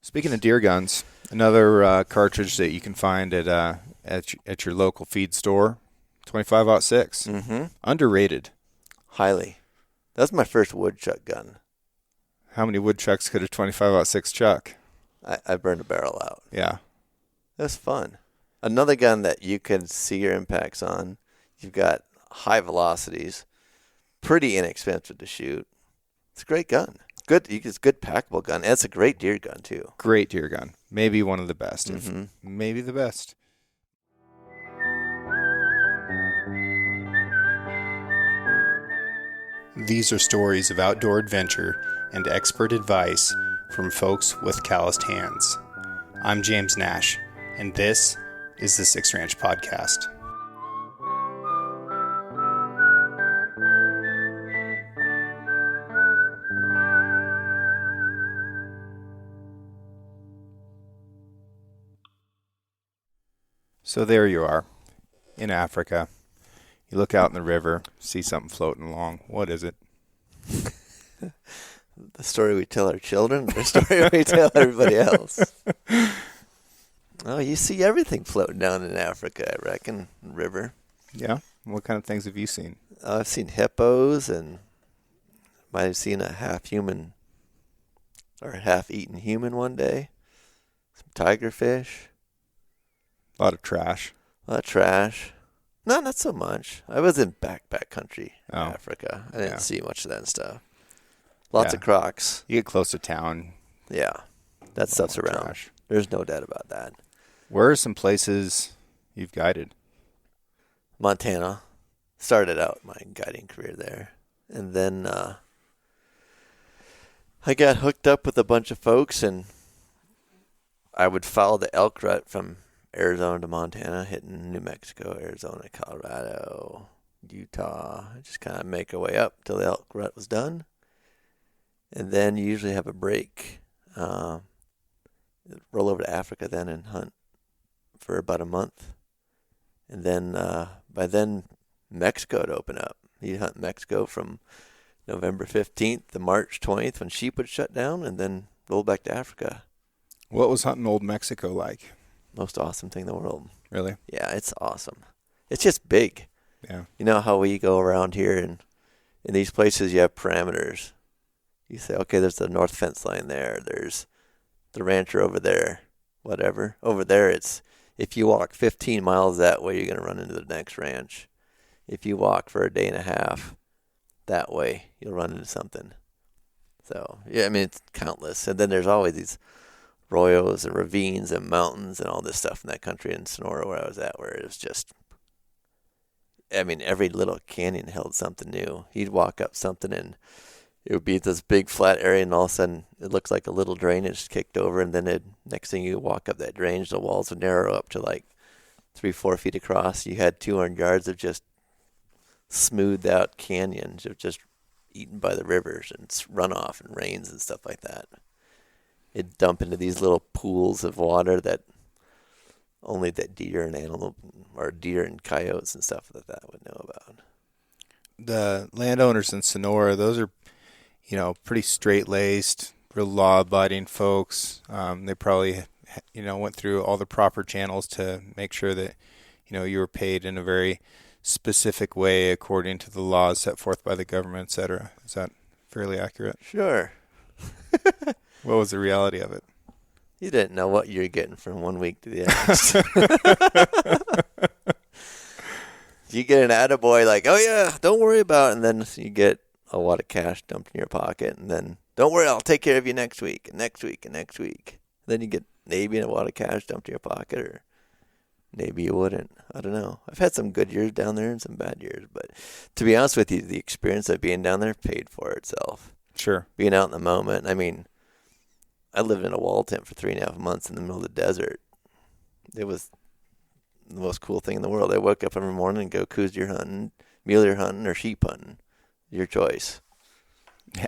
Speaking of deer guns, another cartridge that you can find at your local feed store, 25-06. Mm-hmm. Underrated. Highly. That's my first woodchuck gun. How many woodchucks could a 25-06 chuck? I burned a barrel out. Yeah. It was fun. Another gun that you can see your impacts on. You've got high velocities. Pretty inexpensive to shoot. It's a great gun. It's a good packable gun. And it's a great deer gun, too. Great deer gun. Maybe one of the best. Mm-hmm. Maybe the best. These are stories of outdoor adventure and expert advice from folks with calloused hands. I'm James Nash, and this is the Six Ranch Podcast. So there you are, in Africa. You look out in the river, see something floating along. What is it? The story we tell our children, the story we tell everybody else. Oh, you see everything floating down in Africa, I reckon, river. Yeah? What kind of things have you seen? I've seen hippos and might have seen a half-human or half-eaten human one day. Some tigerfish. A lot of trash. A lot of trash. No, not so much. I was in backpack country in Africa. I didn't see much of that stuff. Lots of crocs. You get close to town. Yeah. That stuff's around. Trash. There's no doubt about that. Where are some places you've guided? Montana. Started out my guiding career there. And then I got hooked up with a bunch of folks, and I would follow the elk rut from Arizona to Montana, hitting New Mexico, Arizona, Colorado, Utah. Just kind of make our way up till the elk rut was done. And then you usually have a break. Roll over to Africa then and hunt for about a month. And then by then, Mexico would open up. You'd hunt Mexico from November 15th to March 20th when sheep would shut down, and then roll back to Africa. What was hunting old Mexico like? Most awesome thing in the world. Really? Yeah, it's awesome. It's just big. Yeah. You know how we go around here, and in these places you have parameters. You say, okay, there's the north fence line there. There's the rancher over there, whatever. Over there, it's if you walk 15 miles that way, you're going to run into the next ranch. If you walk for a day and a half that way, you'll run into something. So, yeah, I mean, it's countless. And then there's always these arroyos and ravines and mountains and all this stuff in that country in Sonora where I was at, where it was just, I mean, every little canyon held something new. You'd walk up something and it would be this big flat area, and all of a sudden it looks like a little drainage kicked over, and then next thing you walk up that drainage, the walls would narrow up to like 3-4 feet across. You had 200 yards of just smoothed out canyons of just eaten by the rivers and runoff and rains and stuff like that. It'd dump into these little pools of water that only that deer and coyotes and stuff like that would know about. The landowners in Sonora, those are, pretty straight-laced, real law-abiding folks. They probably, went through all the proper channels to make sure that, you were paid in a very specific way according to the laws set forth by the government, et cetera. Is that fairly accurate? Sure. What was the reality of it? You didn't know what you were getting from one week to the next. You get an attaboy like, oh yeah, don't worry about it. And then you get a lot of cash dumped in your pocket. And then, don't worry, I'll take care of you next week and next week and next week. Then you get maybe a lot of cash dumped in your pocket, or maybe you wouldn't. I don't know. I've had some good years down there and some bad years. But to be honest with you, the experience of being down there paid for itself. Sure. Being out in the moment. I mean, I lived in a wall tent for 3.5 months in the middle of the desert. It was the most cool thing in the world. I woke up every morning and go coos deer hunting, mule deer hunting, or sheep hunting. Your choice. Yeah,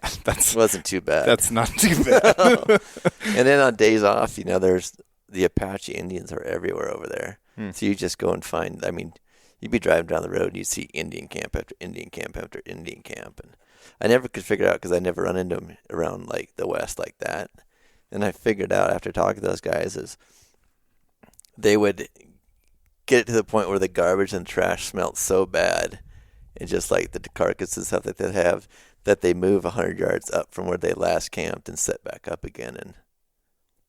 wasn't too bad. That's not too bad. And then on days off, there's the Apache Indians are everywhere over there. So you just go and find, you'd be driving down the road and you'd see Indian camp after Indian camp after Indian camp. And I never could figure it out because I never run into them around like the West like that. And I figured out after talking to those guys is they would get it to the point where the garbage and trash smelled so bad, and just like the carcasses and stuff that they have, that they move 100 yards up from where they last camped and set back up again, and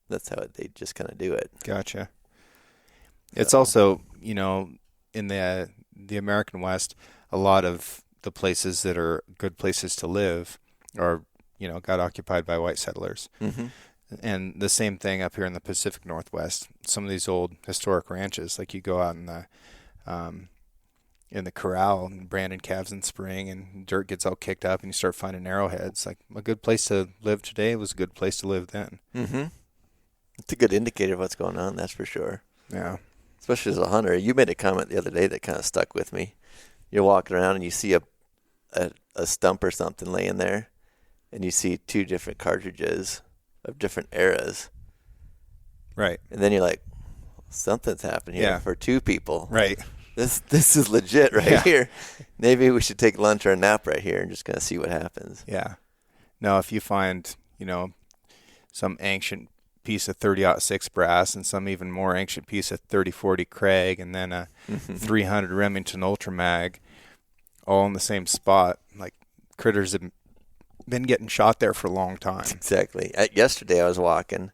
that's how they just kind of do it. Gotcha. It's also, in the American West, a lot of the places that are good places to live are, got occupied by white settlers. Mm-hmm. And the same thing up here in the Pacific Northwest. Some of these old historic ranches, like you go out in the corral and Brandon calves in spring and dirt gets all kicked up and you start finding arrowheads. Like a good place to live today was a good place to live then. Mm-hmm. It's a good indicator of what's going on, that's for sure. Yeah. Especially as a hunter. You made a comment the other day that kind of stuck with me. You're walking around and you see a stump or something laying there, and you see 2 different cartridges of different eras. Right. And then you're like, something's happened here for 2 people. Right. This is legit right here. Maybe we should take lunch or a nap right here and just kind of see what happens. Yeah. No, if you find, some ancient piece of 30-06 brass and some even more ancient piece of 3040 Craig and then a 300 Remington Ultra Mag all in the same spot, like critters have been getting shot there for a long time. Exactly. Yesterday I was walking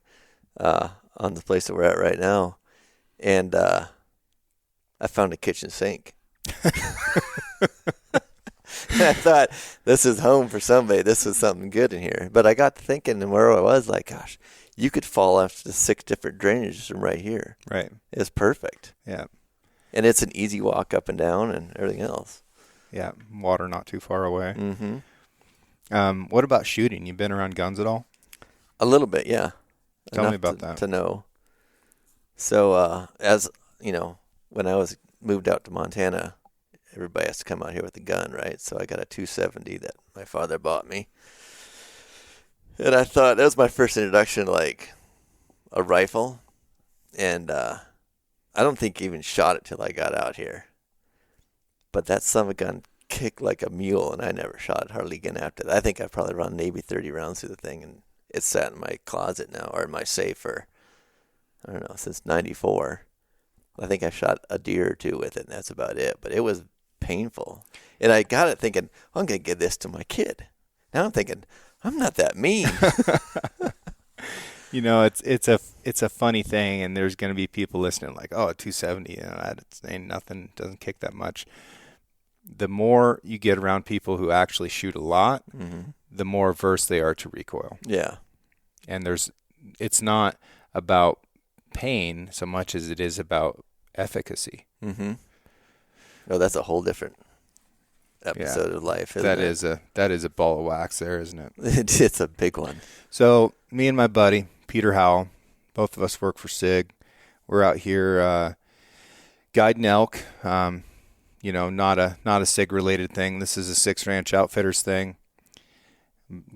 on the place that we're at right now, and I found a kitchen sink. And I thought, this is home for somebody. This was something good in here. But I got to thinking, and where I was, like, gosh, you could fall after the 6 different drainages from right here. Right. It's perfect. Yeah. And it's an easy walk up and down and everything else. Yeah. Water not too far away. Mm-hmm. What about shooting? You been around guns at all? A little bit, yeah. Tell me about that. To know. So, as you know, when I was moved out to Montana, everybody has to come out here with a gun, right? So I got a 270 that my father bought me. And I thought that was my first introduction to like a rifle. And I don't think I even shot it till I got out here. But that son of a gun kicked like a mule, and I never shot it hardly again after that. I think I've probably run maybe 30 rounds through the thing, and it's sat in my closet now, or in my safe for, I don't know, since 94. I think I shot a deer or 2 with it, and that's about it. But it was painful. And I got it thinking, I'm going to give this to my kid. Now I'm thinking, I'm not that mean. It's a funny thing, and there's going to be people listening like, oh, a 270, that ain't nothing, doesn't kick that much. The more you get around people who actually shoot a lot, the more averse they are to recoil. Yeah. And it's not about pain so much as it is about efficacy. Mm-hmm. Oh, that's a whole different episode of life, isn't it? That is a ball of wax there, isn't it? It's a big one. So me and my buddy, Peter Howell, both of us work for SIG. We're out here guiding elk. Not a SIG related thing. This is a Six Ranch Outfitters thing.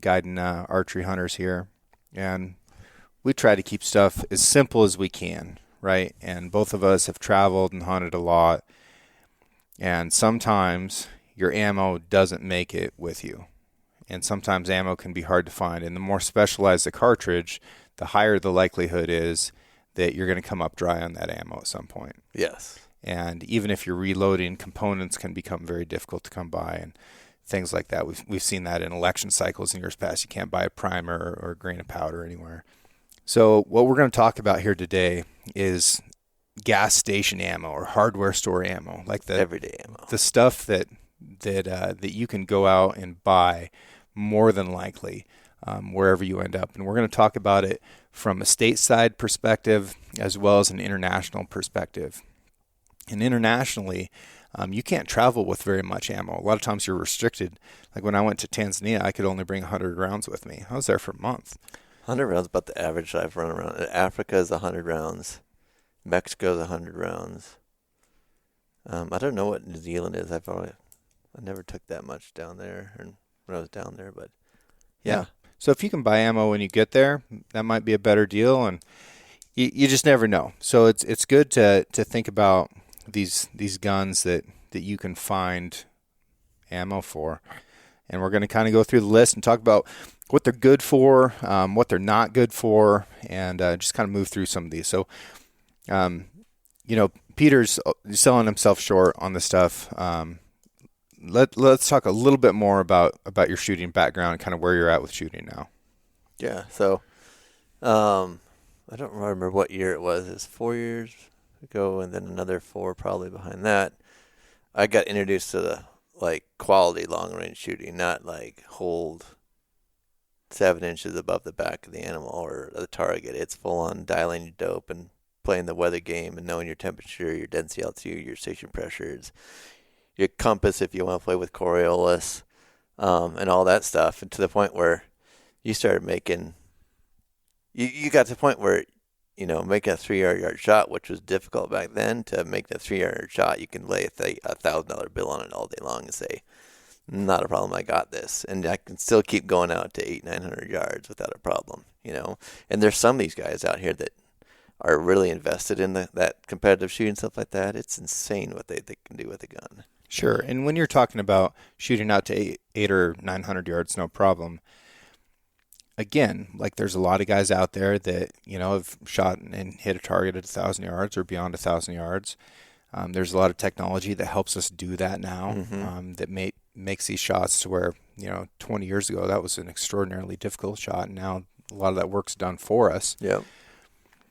Guiding archery hunters here, and we try to keep stuff as simple as we can, right? And both of us have traveled and hunted a lot, and sometimes your ammo doesn't make it with you, and sometimes ammo can be hard to find. And the more specialized the cartridge, the higher the likelihood is that you're going to come up dry on that ammo at some point. Yes. And even if you're reloading, components can become very difficult to come by and things like that. We've seen that in election cycles in years past. You can't buy a primer or a grain of powder anywhere. So what we're going to talk about here today is gas station ammo or hardware store ammo, like the everyday ammo, the stuff that you can go out and buy more than likely wherever you end up. And we're going to talk about it from a stateside perspective as well as an international perspective. And internationally, you can't travel with very much ammo. A lot of times you're restricted. Like when I went to Tanzania, I could only bring 100 rounds with me. I was there for a month. 100 rounds is about the average I've run around. Africa is 100 rounds. Mexico is 100 rounds. I don't know what New Zealand is. I never took that much down there when I was down there, but yeah. So if you can buy ammo when you get there, that might be a better deal, and you just never know. So it's good to think about these guns that you can find ammo for. And we're going to kind of go through the list and talk about what they're good for, what they're not good for, and just kind of move through some of these. So, Peter's selling himself short on the stuff. Let's talk a little bit more about your shooting background and kind of where you're at with shooting now. Yeah. So, I don't remember what year it was. It's 4 years ago, and then another 4 probably behind that. I got introduced to the quality long range shooting, not hold 7 inches above the back of the animal or the target. It's full on dialing your dope and playing the weather game and knowing your temperature, your density altitude, your station pressures, your compass if you want to play with Coriolis, and all that stuff. And to the point where you started making, you got to the point where, making a 300-yard shot, which was difficult back then, to make the 300-yard shot, you can lay a $1,000 bill on it all day long and say, not a problem, I got this. And I can still keep going out to 800-900 yards without a problem, And there's some of these guys out here that are really invested in that competitive shooting, stuff like that. It's insane what they can do with a gun. Sure. And when you're talking about shooting out to 800 or 900 yards, no problem. Again, there's a lot of guys out there that, have shot and hit a target at 1,000 yards or beyond 1,000 yards. There's a lot of technology that helps us do that now, that makes these shots to where, 20 years ago, that was an extraordinarily difficult shot. And now a lot of that work's done for us. Yeah.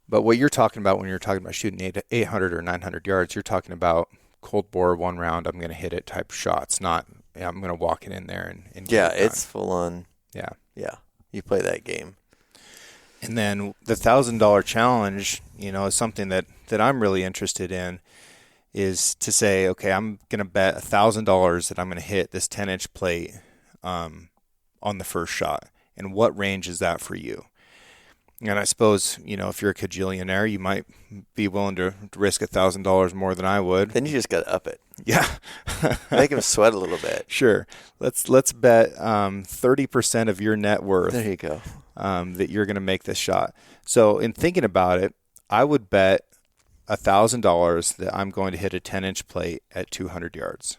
But what you're talking about when you're talking about shooting 800 or 900 yards, you're talking about cold bore, one round, I'm going to hit it type shots, not I'm going to walk it in there and yeah, it's full on. Yeah. Yeah. You play that game. And then the $1,000 challenge, is something that I'm really interested in, is to say, okay, I'm going to bet $1,000 that I'm going to hit this 10-inch plate on the first shot. And what range is that for you? And I suppose, if you're a cajillionaire, you might be willing to risk $1,000 more than I would. Then you just got to up it. Yeah. Make him sweat a little bit. Sure. Let's bet 30% of your net worth. There you go. That you're going to make this shot. So in thinking about it, I would bet $1,000 that I'm going to hit a 10-inch plate at 200 yards.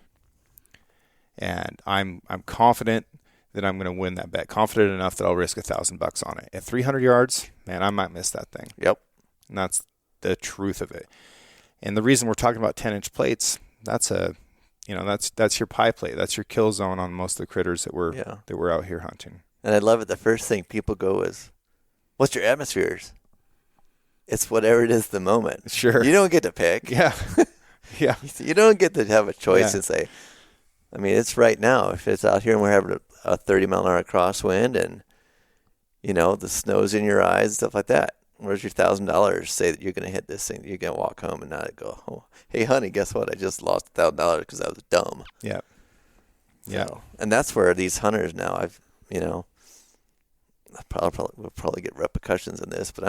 And I'm confident that I'm going to win that bet. Confident enough that I'll risk $1,000 on it. At 300 yards, man, I might miss that thing. Yep. And that's the truth of it. And the reason we're talking about 10-inch plates, that's your pie plate. That's your kill zone on most of the critters that we're out here hunting. And I love it. The first thing people go is, what's your atmospheres? It's whatever it is the moment. Sure. You don't get to pick. Yeah. Yeah. You don't get to have a choice and say, it's right now. If it's out here and we're having a 30-mile-an-hour crosswind and, the snow's in your eyes, stuff like that. Where's your $1,000? Say that you're going to hit this thing. You're going to walk home and not go, oh, hey, honey, guess what? I just lost $1,000 because I was dumb. Yeah. Yeah. So, and that's where these hunters now, we'll probably get repercussions in this, but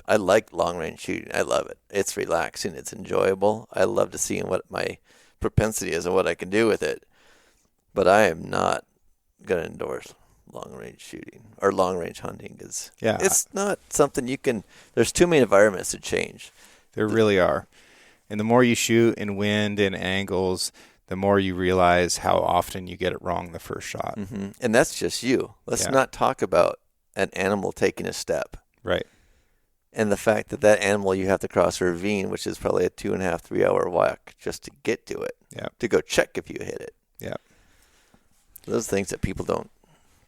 I like long-range shooting. I love it. It's relaxing. It's enjoyable. I love to see what my propensity is and what I can do with it. But I am not going to endorse long-range shooting or long-range hunting because it's not something you can – there's too many environments to change. There really are. And the more you shoot in wind and angles, the more you realize how often you get it wrong the first shot. Mm-hmm. And that's just you. Let's not talk about an animal taking a step. Right. And the fact that animal, you have to cross a ravine, which is probably a 2.5, 3 hour walk just to get to it. Yeah. To go check if you hit it. Yeah. Those things that people don't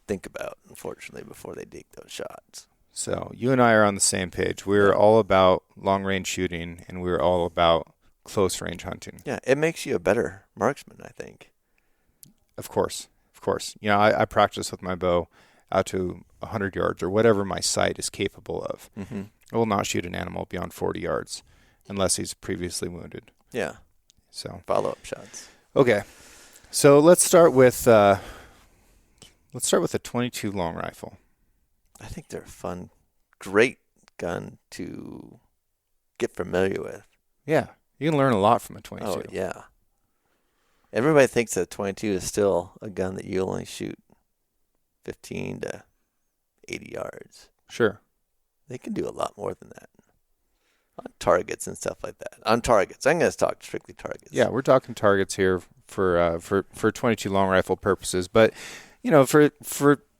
think about, unfortunately, before they take those shots. So you and I are on the same page. We're all about long-range shooting, and we're all about close-range hunting. Yeah, it makes you a better marksman, I think. Of course. I practice with my bow out to 100 yards or whatever my sight is capable of. Mm-hmm. I will not shoot an animal beyond 40 yards unless he's previously wounded. Yeah. So follow-up shots. Okay. So let's start with a 22 long rifle. I think they're a fun, great gun to get familiar with. Yeah. You can learn a lot from a 22. Oh, yeah. Everybody thinks that 22 is still a gun that you only shoot 15 to 80 yards. Sure. They can do a lot more than that. On targets and stuff like that. On targets. I'm going to talk strictly targets. Yeah, we're talking targets here for 22 long rifle purposes. But, for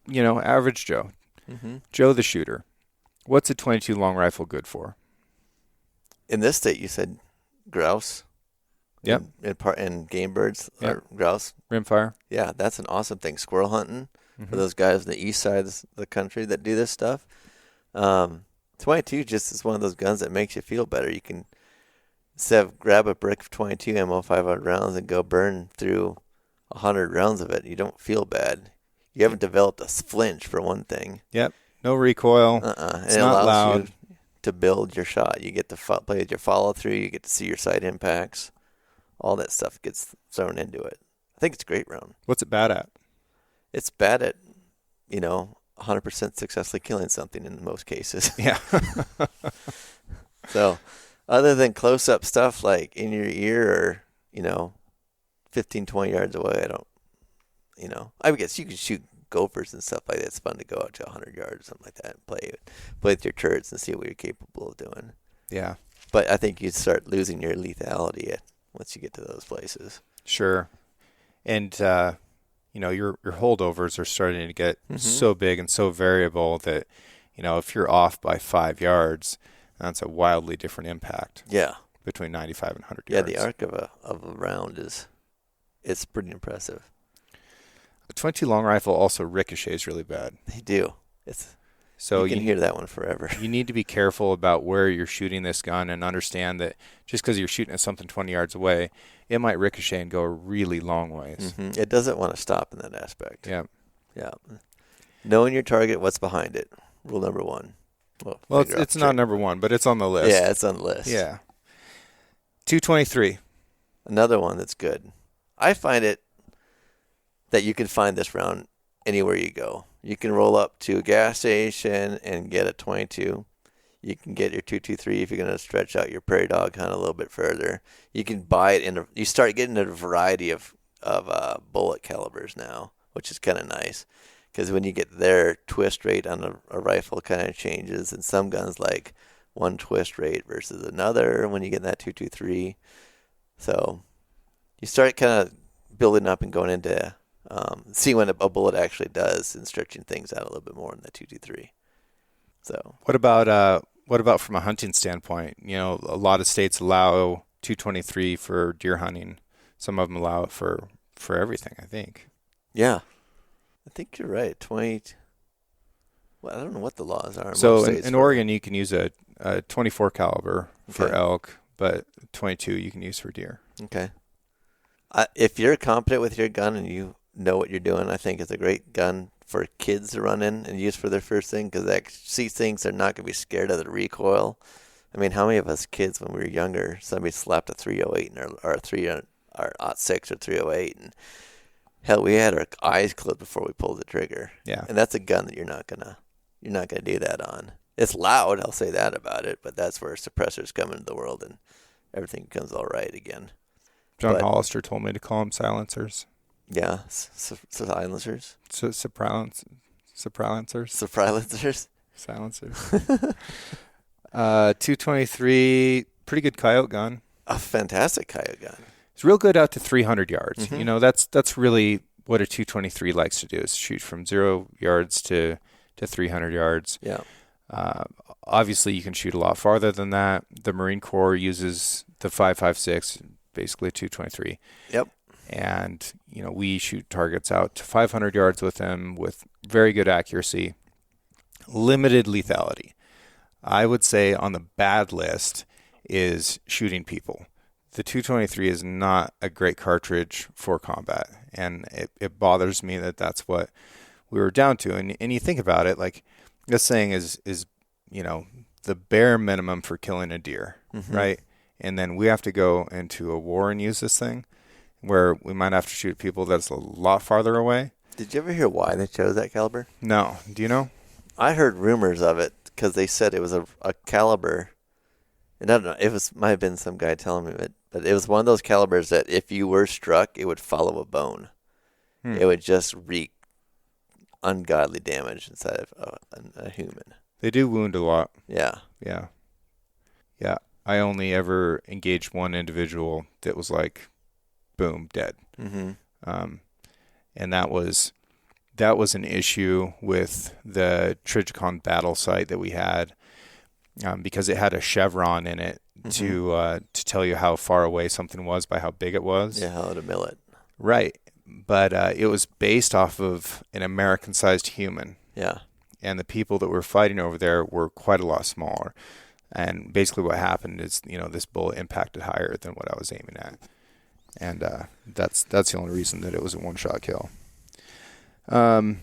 average Joe. Mm-hmm. Joe the shooter. What's a 22 long rifle good for? In this state, you said grouse. Yep. And game birds Yep. or grouse. Rimfire. Yeah, that's an awesome thing. Squirrel hunting for Mm-hmm. those guys on the east side of the country that do this stuff. 22 just is one of those guns that makes you feel better. You can grab a brick of 22 ammo, 500 rounds, and go burn through 100 rounds of it. You don't feel bad. You haven't developed a flinch, for one thing. Yep. No recoil. And It's it not allows loud. you to build your shot. You get to play with your follow through. You get to see your sight impacts. All that stuff gets thrown into it. I think it's a great round. What's it bad at? It's bad at, 100% successfully killing something in most cases. Yeah. So, other than close-up stuff like in your ear or, 15, 20 yards away, I guess you can shoot gophers and stuff like that. It's fun to go out to 100 yards or something like that and play with your turrets and see what you're capable of doing. Yeah. But I think you'd start losing your lethality once you get to those places. Sure. And, your holdovers are starting to get so big and so variable that, if you're off by 5 yards, that's a wildly different impact. Yeah. Between 95 and 100 Yeah, yards. the arc of a round it's pretty impressive. A 22 long rifle also ricochets really bad. They do. So you can hear that one forever. You need to be careful about where you're shooting this gun and understand that just because you're shooting at something 20 yards away, it might ricochet and go a really long ways. Mm-hmm. It doesn't want to stop in that aspect. Yeah. Yeah. Knowing your target, what's behind it. Rule number one. Well, it's not number one, but it's on the list. Yeah, it's on the list. Yeah. 223. Another one that's good. I find it that you can find this round anywhere you go. You can roll up to a gas station and get a 22. You can get your 223 if you're going to stretch out your prairie dog hunt a little bit further. You can buy it you start getting a variety of bullet calibers now, which is kind of nice. Because when you get there, twist rate on a rifle kind of changes. And some guns like one twist rate versus another when you get that 223. So you start kind of building up and going into see when a bullet actually does and stretching things out a little bit more in that 223. So what about from a hunting standpoint? A lot of states allow 223 for deer hunting. Some of them allow it for everything, I think. Yeah. I think you're right. 20. Well, I don't know what the laws are. So in Oregon, you can use a 24 caliber for elk, but 22 you can use for deer. Okay. If you're competent with your gun and you know what you're doing, I think it's a great gun for kids to run in and use for their first thing because these things they're not going to be scared of the recoil. I mean, how many of us kids when we were younger, somebody slapped a 308 or 06 or 308 and hell, we had our eyes closed before we pulled the trigger. Yeah. And that's a gun that you're not gonna do that on. It's loud, I'll say that about it, but that's where suppressors come into the world and everything becomes all right again. John Hollister told me to call them silencers. Yeah, silencers. Silencers. Silencers. 223, pretty good coyote gun. A fantastic coyote gun. It's real good out to 300 yards. Mm-hmm. That's really what a 223 likes to do is shoot from 0 yards to 300 yards. Yeah. Obviously, you can shoot a lot farther than that. The Marine Corps uses the 5.56, basically 223. Yep. And, we shoot targets out to 500 yards with them with very good accuracy, limited lethality. I would say on the bad list is shooting people. The 223 is not a great cartridge for combat, and it bothers me that that's what we were down to. And you think about it, like this thing is the bare minimum for killing a deer, right? And then we have to go into a war and use this thing where we might have to shoot people that's a lot farther away. Did you ever hear why they chose that caliber? No. Do you know? I heard rumors of it because they said it was a caliber. And I don't know, might have been some guy telling me it, but it was one of those calibers that if you were struck, it would follow a bone. It would just wreak ungodly damage inside of a human. They do wound a lot. Yeah. Yeah. Yeah. I only ever engaged one individual that was like, boom, dead. Mm-hmm. And that was that was an issue with the Trijicon battle sight that we had, because it had a chevron in it to tell you how far away something was by how big it was. Yeah, how to mill it. Right. But it was based off of an American-sized human. Yeah. And the people that were fighting over there were quite a lot smaller. And basically what happened is, this bullet impacted higher than what I was aiming at. And that's the only reason that it was a one-shot kill. Coming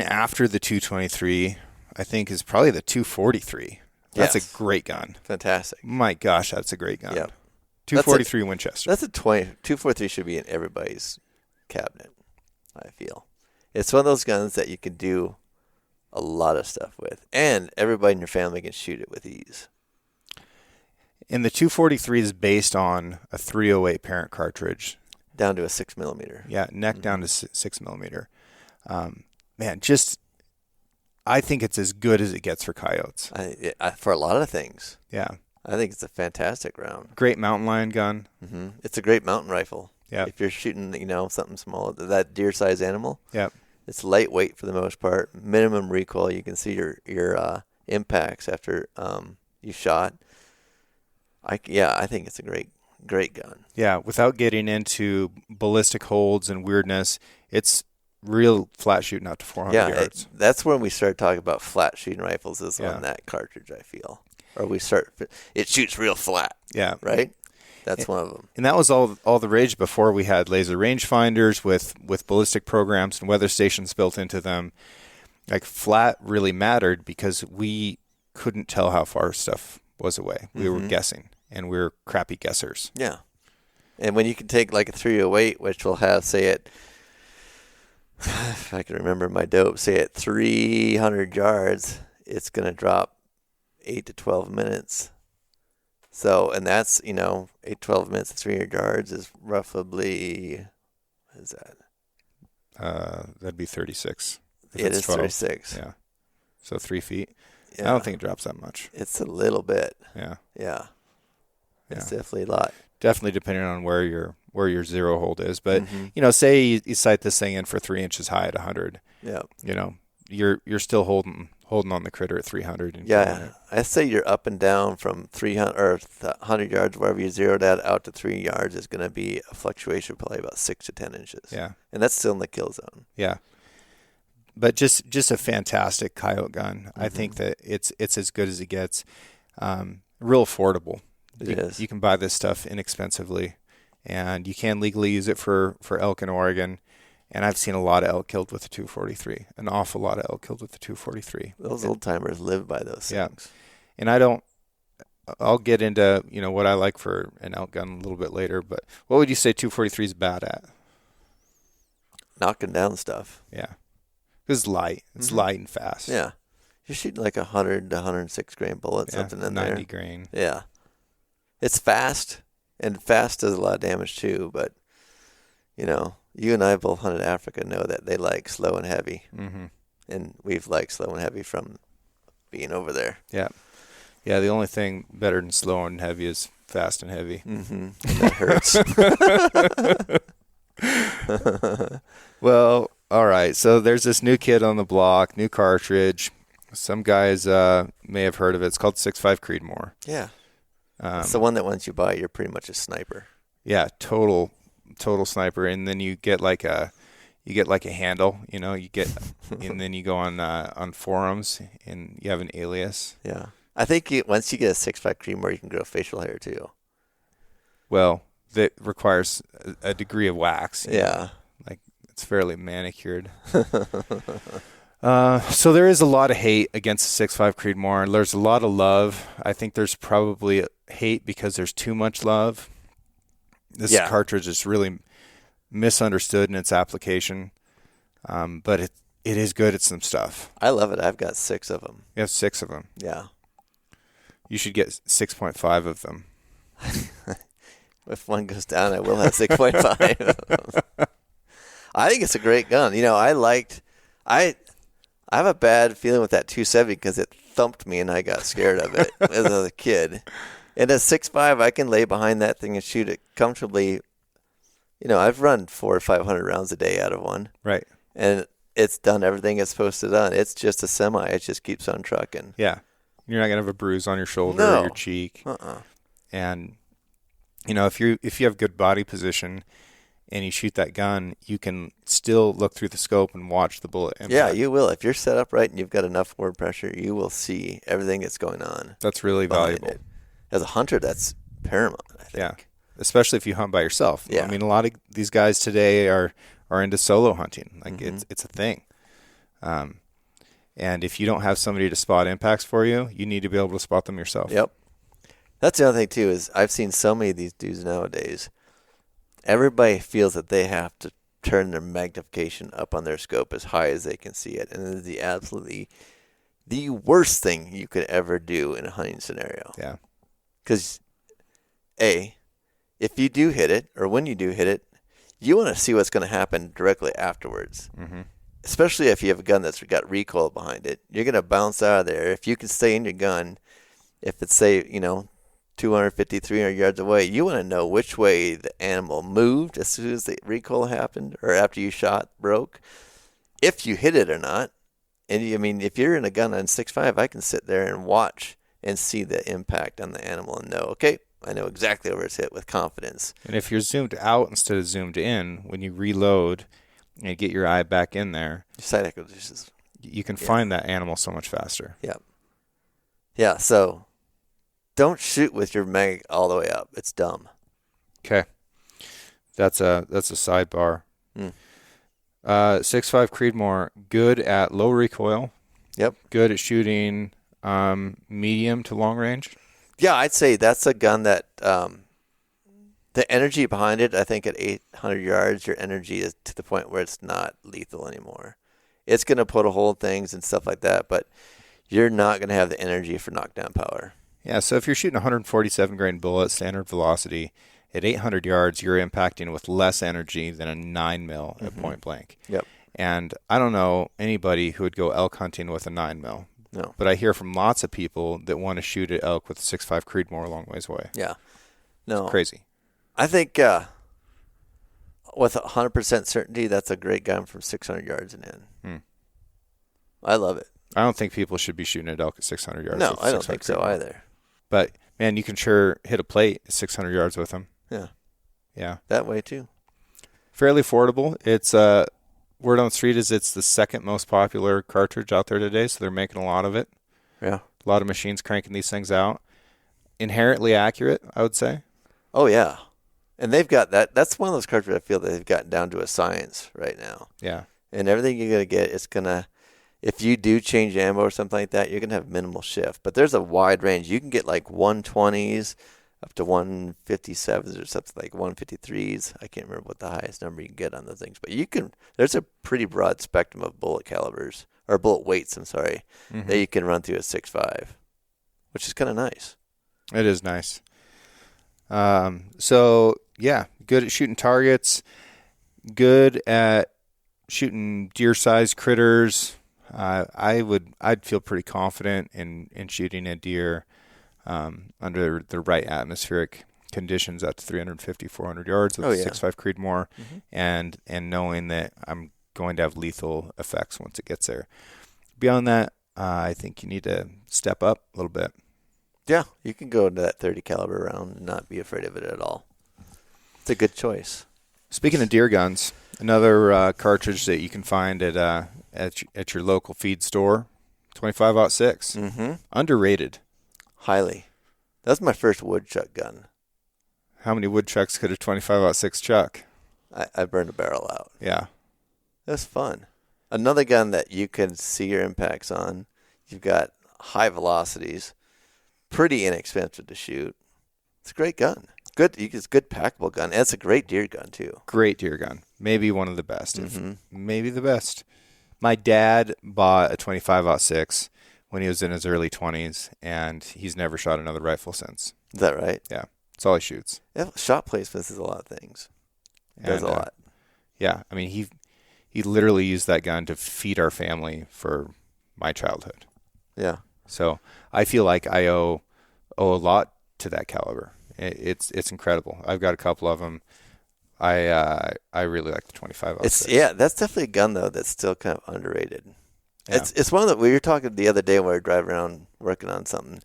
after the 223, I think, is probably the 243. That's a great gun. Fantastic. My gosh, that's a great gun. Yep. 243 Winchester. That's a 243 should be in everybody's cabinet, I feel. It's one of those guns that you can do a lot of stuff with, and everybody in your family can shoot it with ease. And the 243 is based on a 308 parent cartridge. Down to a 6mm. Yeah, neck down to 6mm. Man, I think it's as good as it gets for coyotes. For a lot of things. Yeah. I think it's a fantastic round. Great mountain lion gun. Mm-hmm. It's a great mountain rifle. Yeah. If you're shooting, something small, that deer-sized animal. Yeah. It's lightweight for the most part. Minimum recoil. You can see your impacts after you shot. I think it's a great gun. Yeah. Without getting into ballistic holds and weirdness, it's real flat shooting out to 400 yards. That's when we start talking about flat shooting rifles is on that cartridge, I feel. Or it shoots real flat. Yeah. Right? That's one of them. And that was all the rage before we had laser rangefinders with ballistic programs and weather stations built into them. Like, flat really mattered because we couldn't tell how far stuff was away. We were guessing, and we were crappy guessers. Yeah. And when you can take like a 308, which will have, say it, if I can remember my dope, say at 300 yards, it's going to drop 8 to 12 minutes. So, and that's, 8 to 12 minutes at 300 yards is roughly, what is that? That'd be 36. It is 36. Yeah. So 3 feet. Yeah. I don't think it drops that much. It's a little bit. Yeah. Yeah. It's definitely a lot. Definitely depending on where your zero hold is. But, say you sight this thing in for 3 inches high at 100. Yeah. You're still holding on the critter at 300. And I say you're up and down from 300 or 100 yards, wherever you zeroed out to 3 yards is going to be a fluctuation probably about 6 to 10 inches. Yeah. And that's still in the kill zone. Yeah. But just a fantastic coyote gun. I think that it's as good as it gets. Real affordable. It is. You can buy this stuff inexpensively, and you can legally use it for elk in Oregon. And I've seen a lot of elk killed with the 243, an awful lot of elk killed with the 243. Those old timers live by those things. And I'll get into, what I like for an elk gun a little bit later, but what would you say 243 is bad at? Knocking down stuff. Yeah. It's light. It's light and fast. Yeah. You're shooting like 100 to 106 grain bullet, something in 90 there. 90 grain. Yeah. It's fast, and fast does a lot of damage too, but, you and I both hunted Africa know that they like slow and heavy. Mm-hmm. And we've liked slow and heavy from being over there. Yeah. Yeah, the only thing better than slow and heavy is fast and heavy. Mm-hmm. That hurts. Well, all right. So there's this new kid on the block, new cartridge. Some guys may have heard of it. It's called 6.5 Creedmoor. Yeah. It's the one that once you buy it, you're pretty much a sniper. Yeah, total sniper. And then you get like a handle, and then you go on forums and you have an alias. Yeah. I think once you get a 6.5 Creedmoor, you can grow facial hair too. Well, that requires a degree of wax. Yeah. Like, it's fairly manicured. So there is a lot of hate against the 6.5 Creedmoor. There's a lot of love. I think there's probably hate because there's too much love. This cartridge is really misunderstood in its application, but it is good at some stuff. I love it. I've got 6 of them. You have 6 of them. Yeah. You should get 6.5 of them. If one goes down, I will have 6.5. I think it's a great gun. I have a bad feeling with that 270 because it thumped me and I got scared of it as a kid. And at 6.5, I can lay behind that thing and shoot it comfortably I've run 400 or 500 rounds a day out of one, Right. and it's done everything it's supposed to done. It's just a semi. It just keeps on trucking. Yeah. You're not gonna have a bruise on your shoulder or your No. cheek. Uh-uh. And if you have good body position and you shoot that gun, you can still look through the scope and watch the bullet impact. Yeah, you will. If you're set up right and you've got enough forward pressure, you will see everything that's going on. That's really valuable. It. As a hunter, that's paramount, I think. Yeah. Especially if you hunt by yourself. Yeah. I mean, a lot of these guys today are into solo hunting. Like it's a thing. And if you don't have somebody to spot impacts for you, you need to be able to spot them yourself. Yep. That's the other thing too, is I've seen so many of these dudes nowadays. Everybody feels that they have to turn their magnification up on their scope as high as they can see it. And it is the worst thing you could ever do in a hunting scenario. Yeah. Because, if you do hit it, or when you do hit it, you want to see what's going to happen directly afterwards. Mm-hmm. Especially if you have a gun that's got recoil behind it. You're going to bounce out of there. If you can stay in your gun, if it's, say, 250, 300 yards away, you want to know which way the animal moved as soon as the recoil happened or after you shot broke, if you hit it or not. And, if you're in a gun on 6.5, I can sit there and watch and see the impact on the animal and know, okay, I know exactly where it's hit with confidence. And if you're zoomed out instead of zoomed in, when you reload and get your eye back in there, Sight acquisitions. You can find that animal so much faster. Yeah. Yeah, so don't shoot with your mag all the way up. It's dumb. Okay. That's a sidebar. 6.5 Creedmoor, good at low recoil. Yep. Good at shooting medium to long range. Yeah, I'd say that's a gun that the energy behind it, I think at 800 yards, your energy is to the point where it's not lethal anymore. It's going to put a hole in things and stuff like that, but you're not going to have the energy for knockdown power. Yeah, so if you're shooting 147 grain bullet, standard velocity, at 800 yards, you're impacting with less energy than a 9mm at point blank. Yep. And I don't know anybody who would go elk hunting with a 9mm. No. But I hear from lots of people that want to shoot at elk with a 6.5 Creedmoor a long ways away. Yeah. No. It's crazy. I think with 100% certainty, that's a great gun from 600 yards and in. I love it. I don't think people should be shooting at elk at 600 yards. No, I don't think so either. But, man, you can sure hit a plate at 600 yards with them. Yeah. Yeah. That way, too. Fairly affordable. It's word on the street is it's the second most popular cartridge out there today, so they're making a lot of it. Yeah. A lot of machines cranking these things out. Inherently accurate, I would say. Oh, yeah. And they've got that. That's one of those cartridges I feel that they've gotten down to a science right now. Yeah. And everything you're going to get, it's going to, if you do change ammo or something like that, you're going to have minimal shift. But there's a wide range. You can get like 120s up to 157s or something like 153s. I can't remember what the highest number you can get on those things. But there's a pretty broad spectrum of bullet calibers, or bullet weights, that you can run through at 6.5, which is kind of nice. It is nice. So, yeah, good at shooting targets, good at shooting deer-sized critters. I'd feel pretty confident in shooting a deer under the right atmospheric conditions up to 350, 400 yards with 6.5 Creedmoor, and knowing that I'm going to have lethal effects once it gets there. Beyond that, I think you need to step up a little bit. Yeah, you can go into that 30 caliber round and not be afraid of it at all. It's a good choice. Speaking of deer guns, another cartridge that you can find at your local feed store, 25-06. Mm-hmm. Underrated. Highly. That's my first woodchuck gun. How many woodchucks could a 25-06 chuck? I burned a barrel out. Yeah. That's fun. Another gun that you can see your impacts on. You've got high velocities. Pretty inexpensive to shoot. It's a great gun. It's a good packable gun. And it's a great deer gun, too. Great deer gun. Maybe one of the best. Maybe the best. My dad bought a 25-06 when he was in his early 20s, and he's never shot another rifle since. Is that right? Yeah. That's all he shoots. Yeah, shot placements is a lot of things. It does a lot. Yeah. I mean, he literally used that gun to feed our family for my childhood. Yeah. So I feel like I owe a lot to that caliber. It's incredible. I've got a couple of them. I really like the 25-06. That's definitely a gun though that's still kind of underrated. Yeah. It's one that we were talking the other day when we were driving around working on something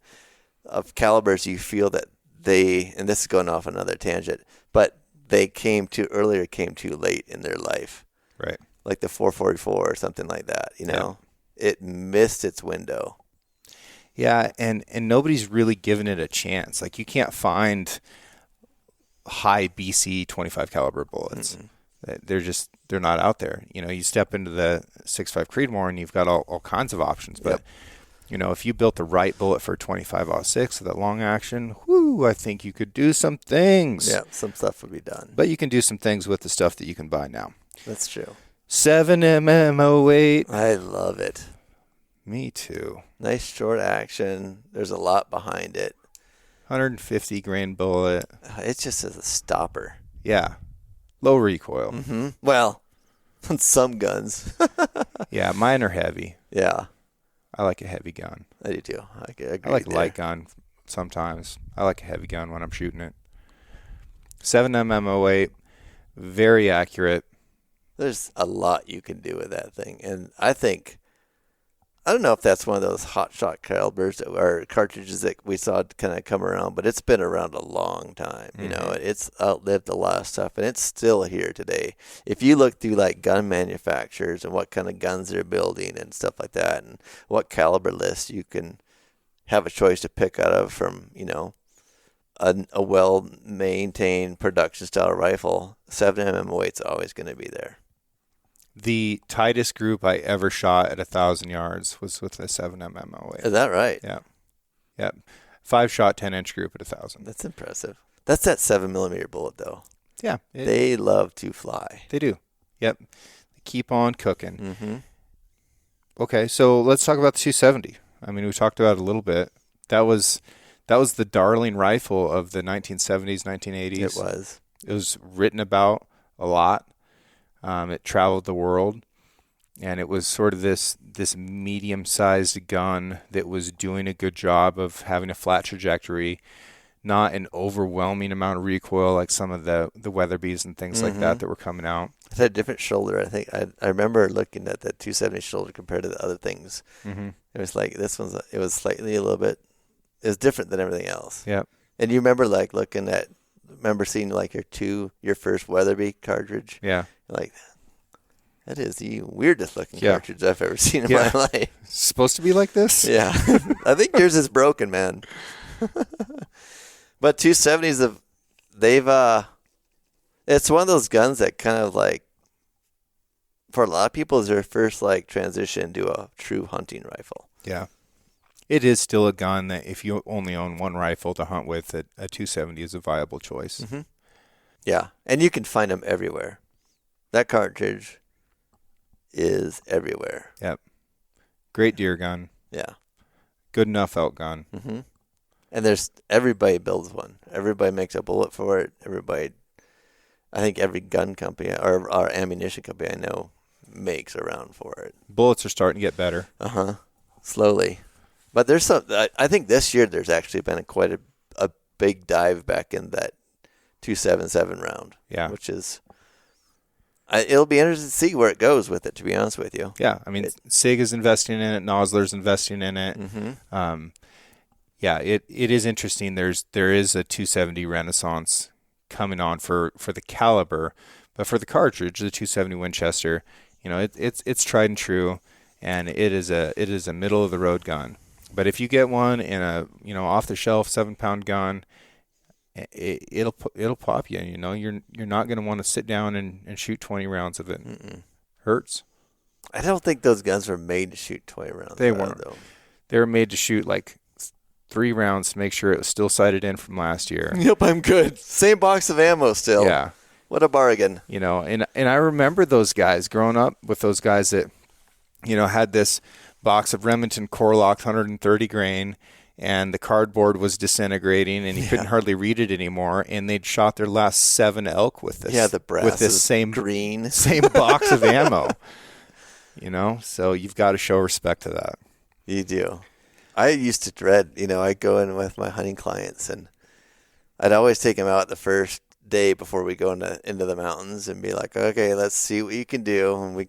of calibers. You feel that and this is going off another tangent, but they came too late in their life. Right. Like the 444 or something like that. It missed its window. Yeah, and nobody's really given it a chance. Like you can't find high BC 25 caliber bullets. Mm-mm. They're not out there. You step into the 6.5 Creedmoor and you've got all kinds of options. But if you built the right bullet for a 25-06 with that long action, I think you could do some things. Yeah, some stuff would be done. But you can do some things with the stuff that you can buy now. That's true. 7mm 08. I love it. Me too. Nice short action. There's a lot behind it. 150 grain bullet. It's just as a stopper. Yeah. Low recoil. Mm-hmm. Well, on some guns. Yeah, mine are heavy. Yeah. I like a heavy gun. I do too. I like a light gun sometimes. I like a heavy gun when I'm shooting it. 7mm 08. Very accurate. There's a lot you can do with that thing. And I don't know if that's one of those hot shot calibers or cartridges that we saw kind of come around, but it's been around a long time. Mm-hmm. It's outlived a lot of stuff, and it's still here today. If you look through like gun manufacturers and what kind of guns they're building and stuff like that, and what caliber list you can have a choice to pick out of from, a well-maintained production-style rifle, 7mm 08 is always going to be there. The tightest group I ever shot at 1,000 yards was with a 7mm 08. Is that right? Yeah. Yeah. 5-shot 10-inch group at 1,000. That's impressive. That's that 7mm bullet, though. Yeah. They love to fly. They do. Yep. They keep on cooking. Mm-hmm. Okay, so let's talk about the 270. I mean, we talked about it a little bit. That was the darling rifle of the 1970s, 1980s. It was. It was written about a lot. It traveled the world, and it was sort of this medium-sized gun that was doing a good job of having a flat trajectory, not an overwhelming amount of recoil like some of the Weatherbees and things like that were coming out. It had a different shoulder. I think I remember looking at that 270 shoulder compared to the other things. Mm-hmm. It was like this one's. It was slightly a little bit. It was different than everything else. Yep. And you remember seeing like your first Weatherby cartridge. Yeah. Like, that is the weirdest looking cartridge I've ever seen in my life. It's supposed to be like this? Yeah. I think yours is broken, man. But 270s, it's one of those guns that kind of like, for a lot of people, is their first like transition to a true hunting rifle. Yeah. It is still a gun that if you only own one rifle to hunt with, a 270 is a viable choice. Mm-hmm. Yeah. And you can find them everywhere. That cartridge is everywhere. Yep. Great deer gun. Yeah. Good enough elk gun. Mm-hmm. And everybody builds one. Everybody makes a bullet for it. I think every gun company or ammunition company I know makes a round for it. Bullets are starting to get better. Uh-huh. Slowly. But I think this year there's actually been quite a big dive back in that 277 round. Yeah. Which is, it'll be interesting to see where it goes with it, to be honest with you. Yeah. I mean, SIG is investing in it. Nosler's investing in it. Mm-hmm. Yeah, it is interesting. There is a 270 renaissance coming on for the caliber, but for the cartridge, the 270 Winchester, it's tried and true, and it is a middle of the road gun. But if you get one in a off the shelf 7-pound gun, it'll pop you. You're not going to want to sit down and shoot 20 rounds of it. Mm-mm. Hurts. I don't think those guns were made to shoot 20 rounds. They weren't. Though. They were made to shoot like 3 rounds to make sure it was still sighted in from last year. Yep, I'm good. Same box of ammo still. Yeah. What a bargain. And I remember those guys growing up with those guys that, had this box of Remington Core-Locked 130 grain, and the cardboard was disintegrating, and you couldn't hardly read it anymore. And they'd shot their last 7 elk with this. Yeah, the brass with this same box of ammo. So you've got to show respect to that. You do. I used to dread. I'd go in with my hunting clients, and I'd always take them out the first day before we go into the mountains and be like, okay, let's see what you can do. And we,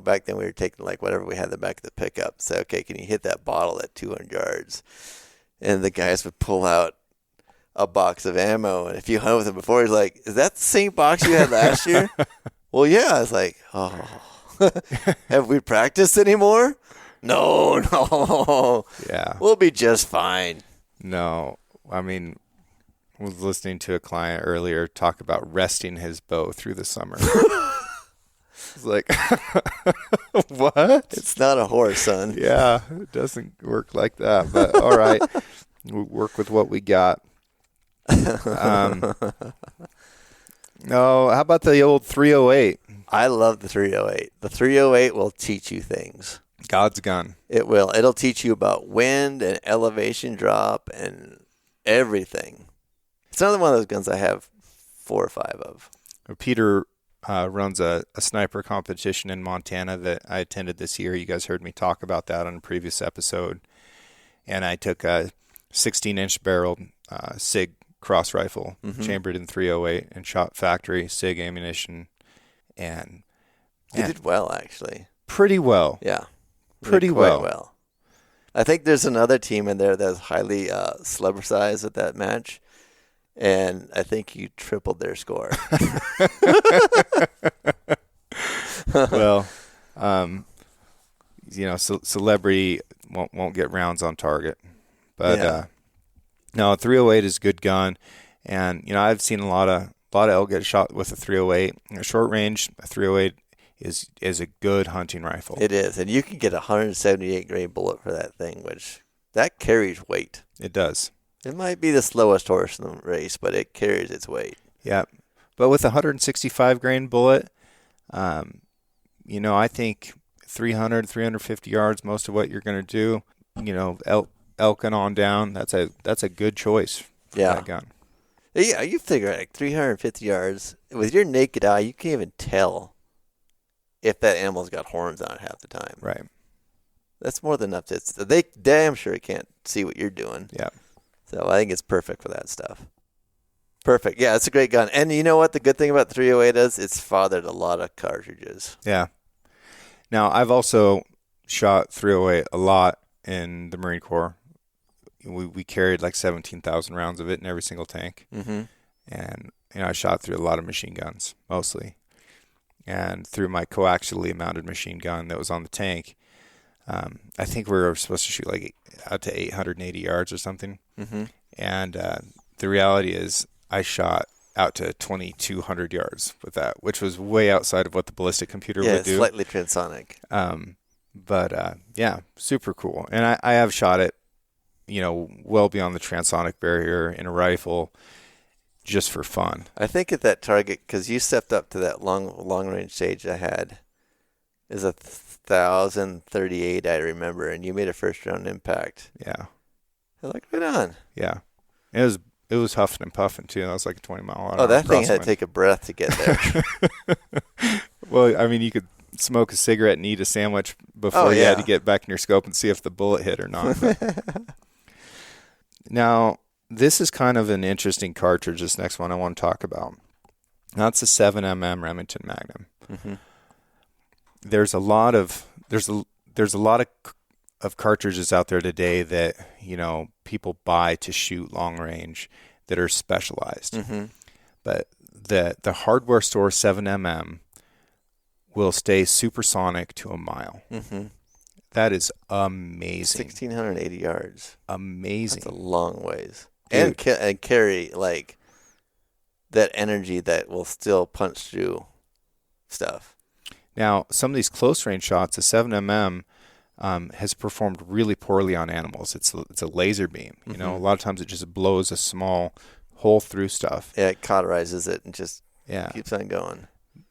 back then we were taking like whatever we had in the back of the pickup. Say, okay, can you hit that bottle at 200 yards? And the guys would pull out a box of ammo. And if you hunted with him before, he's like, is that the same box you had last year? Well, yeah. I was like, oh, have we practiced anymore? No. Yeah. We'll be just fine. No. I mean, I was listening to a client earlier talk about resting his bow through the summer. It's like, what? It's not a horse, son. Yeah, it doesn't work like that. But all right, we'll work with what we got. No, how about the old 308? I love the 308. The 308 will teach you things. God's gun. It will. It'll teach you about wind and elevation drop and everything. It's another one of those guns I have 4 or 5 of. Peter runs a sniper competition in Montana that I attended this year. You guys heard me talk about that on a previous episode. And I took a 16-inch barreled SIG cross rifle, chambered in 308, and shot factory SIG ammunition. And you did well, actually. Pretty well. Yeah. Pretty quite well. I think there's another team in there that's highly celebritized at that match. And I think you tripled their score. Well, celebrity won't get rounds on target, but no, 308 is a good gun, and I've seen a lot of elk get shot with a 308. Short range, a 308 is a good hunting rifle. It is, and you can get a 178 grain bullet for that thing, which that carries weight. It does. It might be the slowest horse in the race, but it carries its weight. Yeah. But with a 165 grain bullet, I think 300, 350 yards, most of what you're going to do, elk and on down, that's a good choice for that gun. Yeah, you figure like 350 yards. With your naked eye, you can't even tell if that animal's got horns on it half the time. Right. That's more than enough. They damn sure can't see what you're doing. Yeah. So I think it's perfect for that stuff. Perfect. Yeah, it's a great gun. And you know what the good thing about the 308 is? It's fathered a lot of cartridges. Yeah. Now, I've also shot 308 a lot in the Marine Corps. We carried like 17,000 rounds of it in every single tank. Mm-hmm. And I shot through a lot of machine guns, mostly. And through my coaxially mounted machine gun that was on the tank, I think we were supposed to shoot like out to 880 yards or something. Mm-hmm. And the reality is I shot out to 2,200 yards with that, which was way outside of what the ballistic computer would do. Yeah, slightly transonic. But super cool. And I have shot it, well beyond the transonic barrier in a rifle just for fun. I think at that target, because you stepped up to that long range stage I had, is 1,038, I remember, and you made a first round impact. Yeah. You're like, right on. Yeah. It was huffing and puffing too. That was like a 20 mile an hour. Oh, that thing had to take a breath to get there. Well, I mean, you could smoke a cigarette and eat a sandwich before you had to get back in your scope and see if the bullet hit or not. Now, this is kind of an interesting cartridge, this next one I want to talk about. That's a 7mm Remington Magnum. Mm-hmm. There's a lot of cartridges out there today that people buy to shoot long range that are specialized. Mm-hmm. But the hardware store 7mm will stay supersonic to a mile. Mm-hmm. That is amazing. 1,680 yards. Amazing. That's a long ways. And carry like that energy that will still punch through stuff. Now, some of these close range shots, the 7mm has performed really poorly on animals. It's a laser beam. Mm-hmm. A lot of times it just blows a small hole through stuff. Yeah, it cauterizes it and just keeps on going.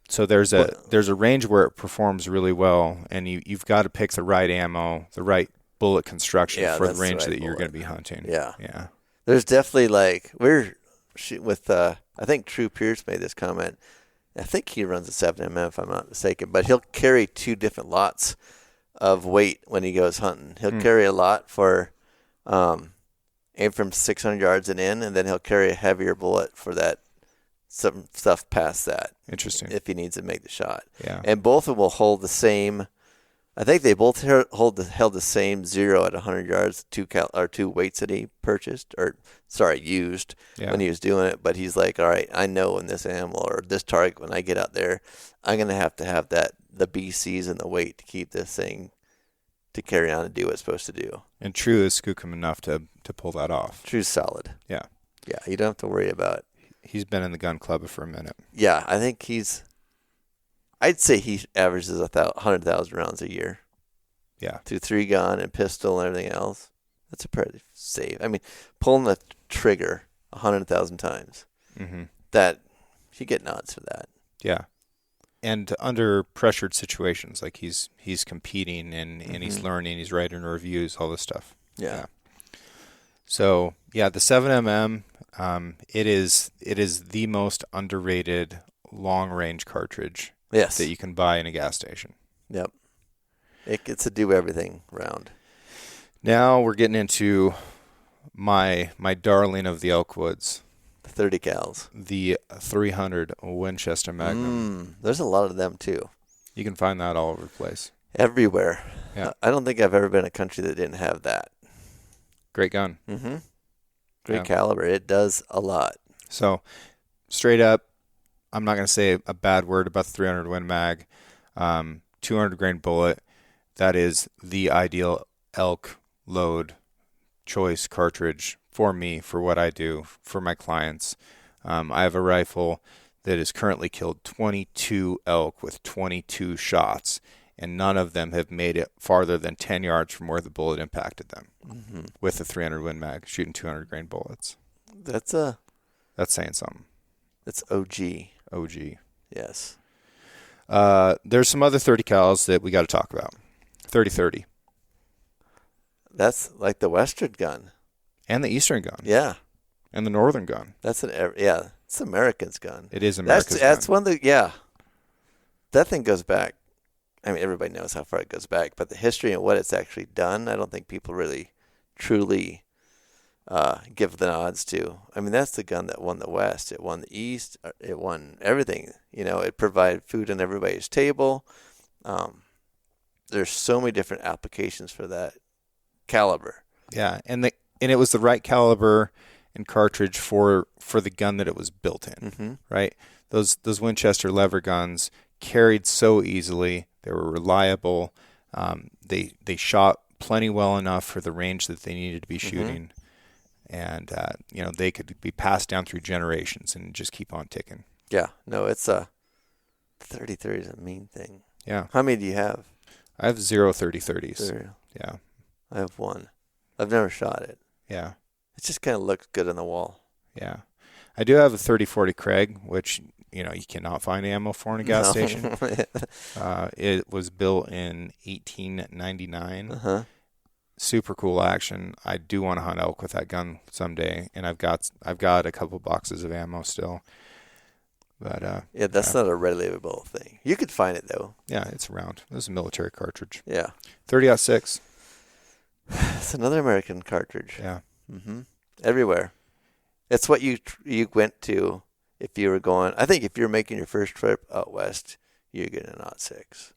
So there's a range where it performs really well, and you've got to pick the right ammo, the right bullet construction for the range that you're going to be hunting. Yeah. Yeah. There's definitely we're shooting with I think True Pierce made this comment. I think he runs a 7mm if I'm not mistaken, but he'll carry 2 different lots of weight when he goes hunting. He'll carry a lot for aim from 600 yards and in, and then he'll carry a heavier bullet for that some stuff past that. Interesting. If he needs to make the shot. Yeah. And both of them will hold the same. I think they both held the same 0 at 100 yards, two weights that he used when he was doing it. But he's like, all right, I know in this animal or this target, when I get out there, I'm going to have the BCs and the weight to keep this thing to carry on and do what it's supposed to do. And True is skookum enough to pull that off. True's solid. Yeah. Yeah, you don't have to worry about it. He's been in the gun club for a minute. Yeah, I think I'd say he averages 100,000 rounds a year. Yeah. To 3-gun and pistol and everything else. That's a pretty safe. I mean, pulling the trigger 100,000 times. Mm-hmm. That you get nods for that. Yeah. And under pressured situations, like he's competing and he's learning, he's writing reviews, all this stuff. Yeah. So yeah, the 7mm, it is the most underrated long range cartridge. Yes. That you can buy in a gas station. Yep. It gets to do everything round. Now we're getting into my darling of the Elkwoods. The 30 cals. The 300 Winchester Magnum. There's a lot of them too. You can find that all over the place. Everywhere. Yeah. I don't think I've ever been in a country that didn't have that. Great gun. Mm-hmm. Great caliber. It does a lot. So, straight up, I'm not going to say a bad word about the 300 Win Mag. 200 grain bullet. That is the ideal elk load choice cartridge for me, for what I do, for my clients. I have a rifle that has currently killed 22 elk with 22 shots, and none of them have made it farther than 10 yards from where the bullet impacted them with the 300 Win Mag, shooting 200 grain bullets. That's saying something. That's OG. OG. Yes. There's some other 30 cals that we got to talk about. 30-30. That's like the Western gun. And the Eastern gun. Yeah. And the Northern gun. It's American's gun. It is America's gun. That's one that, that thing goes back. I mean, everybody knows how far it goes back, but the history and what it's actually done, I don't think people really truly give the nods to. I mean, that's the gun that won the West. It won the East. It won everything. It provided food on everybody's table. There's so many different applications for that caliber. Yeah, and it was the right caliber and cartridge for the gun that it was built in, right? Those Winchester lever guns carried so easily. They were reliable. They shot plenty well enough for the range that they needed to be shooting. And, they could be passed down through generations and just keep on ticking. Yeah. No, it's 30-30 is a mean thing. Yeah. How many do you have? I have 0 30-30s. 0. Yeah. I have 1. I've never shot it. Yeah. It just kind of looks good on the wall. Yeah. I do have a 30-40 Craig, which, you cannot find ammo for in a gas station. It was built in 1899. Super cool action. I do want to hunt elk with that gun someday, and I've got a couple boxes of ammo still. But that's not a readily available thing. You could find it though. Yeah, it's around. This is a military cartridge. Yeah. 30-06. It's another American cartridge. Yeah. Everywhere. It's what you went to if you were going. I think if you're making your first trip out west, you're getting an 06.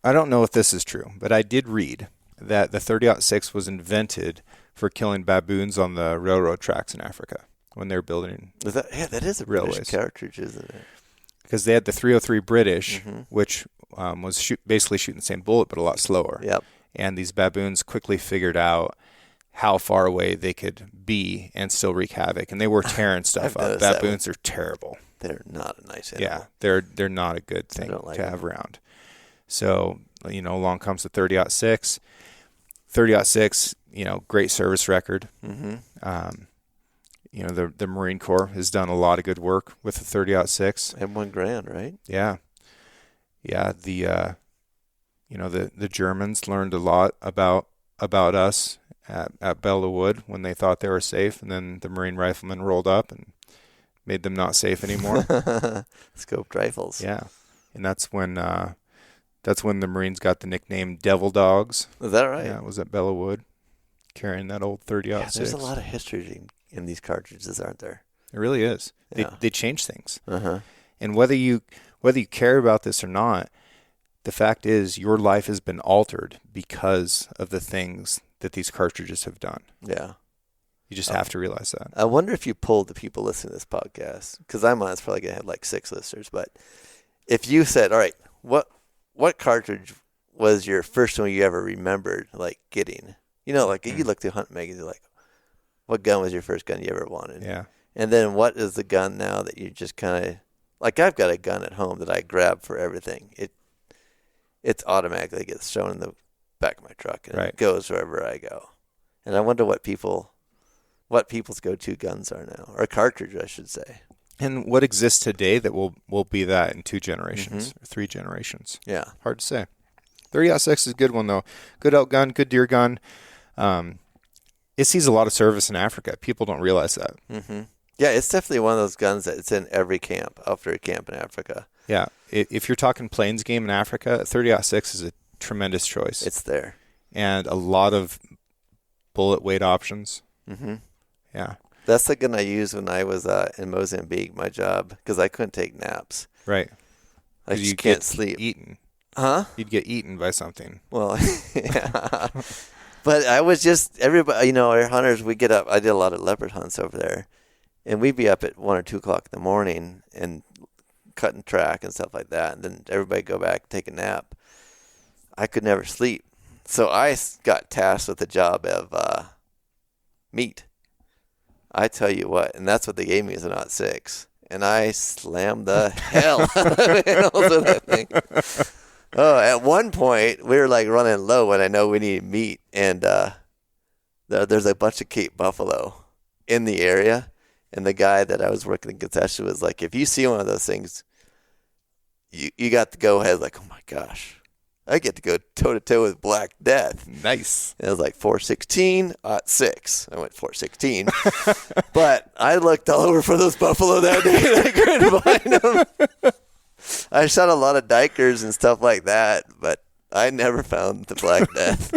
I don't know if this is true, but I did read that the 30-06 was invented for killing baboons on the railroad tracks in Africa when they were building. That is a railways. British cartridge, isn't it? Because they had the 303 British, which was basically shooting the same bullet but a lot slower. Yep. And these baboons quickly figured out how far away they could be and still wreak havoc, and they were tearing stuff up. Baboons are terrible. They're not a nice animal. Yeah, they're not a good thing to have around. So, along comes the 30-06. 30-06, great service record. The Marine Corps has done a lot of good work with the 30-06. And $1,000, right? Yeah. Yeah, the Germans learned a lot about us at Bellawood when they thought they were safe, and then the Marine riflemen rolled up and made them not safe anymore. Scoped rifles. Yeah. And that's when the Marines got the nickname Devil Dogs. Is that right? Yeah, it was at Bellawood, carrying that old 30-06. Yeah, there's a lot of history in these cartridges, aren't there? It really is. Yeah. They change things. Uh-huh. And whether you care about this or not, the fact is your life has been altered because of the things that these cartridges have done. Yeah. You just have to realize that. I wonder if you polled the people listening to this podcast, because I'm honest, probably going to have like 6 listeners. But if you said, all right, what cartridge was your first one you ever remembered like getting? You know, like you look through Hunt magazine, like, what gun was your first gun you ever wanted? Yeah. And then what is the gun now that you just kind of, like I've got a gun at home that I grab for everything. It's automatically gets shown in the back of my truck and it goes wherever I go. And I wonder what people's go-to guns are now, or cartridge, I should say. And what exists today that will be that in 2 generations or 3 generations? Yeah. Hard to say. 30-06 is a good one, though. Good elk gun, good deer gun. It sees a lot of service in Africa. People don't realize that. Mm-hmm. Yeah, it's definitely one of those guns that it's in every camp, outfitter camp in Africa. Yeah. If you're talking plains game in Africa, 30-06 is a tremendous choice. It's there. And a lot of bullet weight options. Mm-hmm. Yeah. That's the gun I used when I was in Mozambique, my job, because I couldn't take naps. Right. I just can't sleep. Eaten. Huh? You'd get eaten by something. Well, yeah. But I was just, everybody, our hunters, we get up. I did a lot of leopard hunts over there. And we'd be up at 1 or 2 o'clock in the morning and cutting track and stuff like that. And then everybody go back, take a nap. I could never sleep. So I got tasked with the job of meat. I tell you what, and that's what they gave me as an 06. And I slammed the hell out of that thing. Oh, at one point, we were like running low and I know we needed meat. And there's a bunch of Cape buffalo in the area. And the guy that I was working in concession was like, if you see one of those things, you got to go ahead. Like, oh my gosh, I get to go toe-to-toe with Black Death. Nice. And it was like 416, 6. I went 416. But I looked all over for those buffalo that day and I couldn't find them. I shot a lot of dikers and stuff like that, but I never found the Black Death.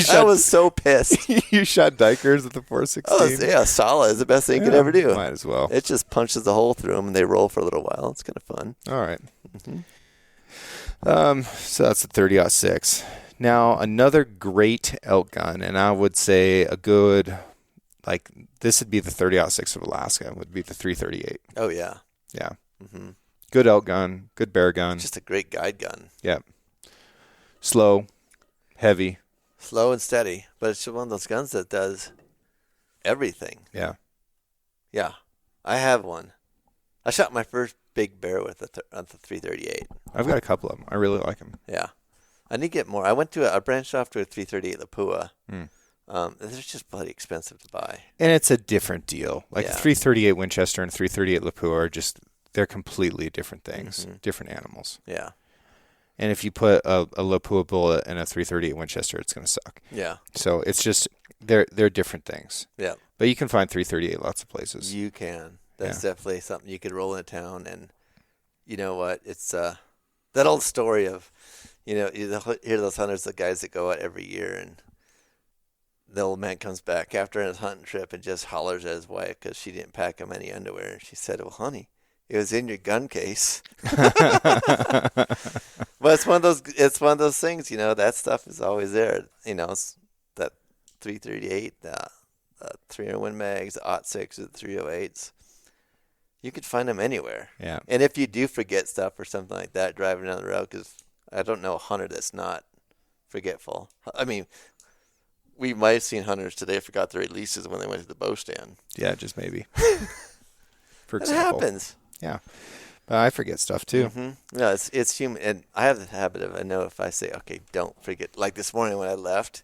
I was so pissed. You shot dikers at the 416? Oh, yeah, solid is the best thing you could ever do. Might as well. It just punches a hole through them and they roll for a little while. It's kind of fun. All right. Mm-hmm. So that's the 30-06. Now, another great elk gun, and I would say a good, like, this would be the 30-06 of Alaska, would be the 338. Oh, yeah. Yeah. Mm-hmm. Good elk gun, good bear gun. Just a great guide gun. Yeah. Slow, heavy. Slow and steady, but it's one of those guns that does everything. Yeah. Yeah. I have one. I shot my first big bear with the 338. I've got a couple of them. I really like them. Yeah. I need to get more. I branched off to a 338 Lapua. They're just bloody expensive to buy. And it's a different deal. Like a 338 Winchester and 338 Lapua are just, they're completely different things, different animals. Yeah. And if you put a Lapua bullet in a 338 Winchester, it's going to suck. Yeah. So it's just, they're different things. Yeah. But you can find 338 lots of places. You can. That's definitely something you could roll in a town. And you know what? It's that old story of, you hear those hunters, the guys that go out every year, and the old man comes back after his hunting trip and just hollers at his wife because she didn't pack him any underwear. And she said, well, honey, it was in your gun case. But it's one of those things, that stuff is always there. It's that 338, the 300 Win Mags, the 06, the 308s. You could find them anywhere. Yeah. And if you do forget stuff or something like that driving down the road, because I don't know a hunter that's not forgetful. I mean, we might have seen hunters today forgot their releases when they went to the bow stand. Yeah, just maybe. For It example. happens. Yeah. But I forget stuff too. Mm-hmm. Yeah, it's human. And I have the habit of, I know if I say, okay, don't forget. Like this morning when I left,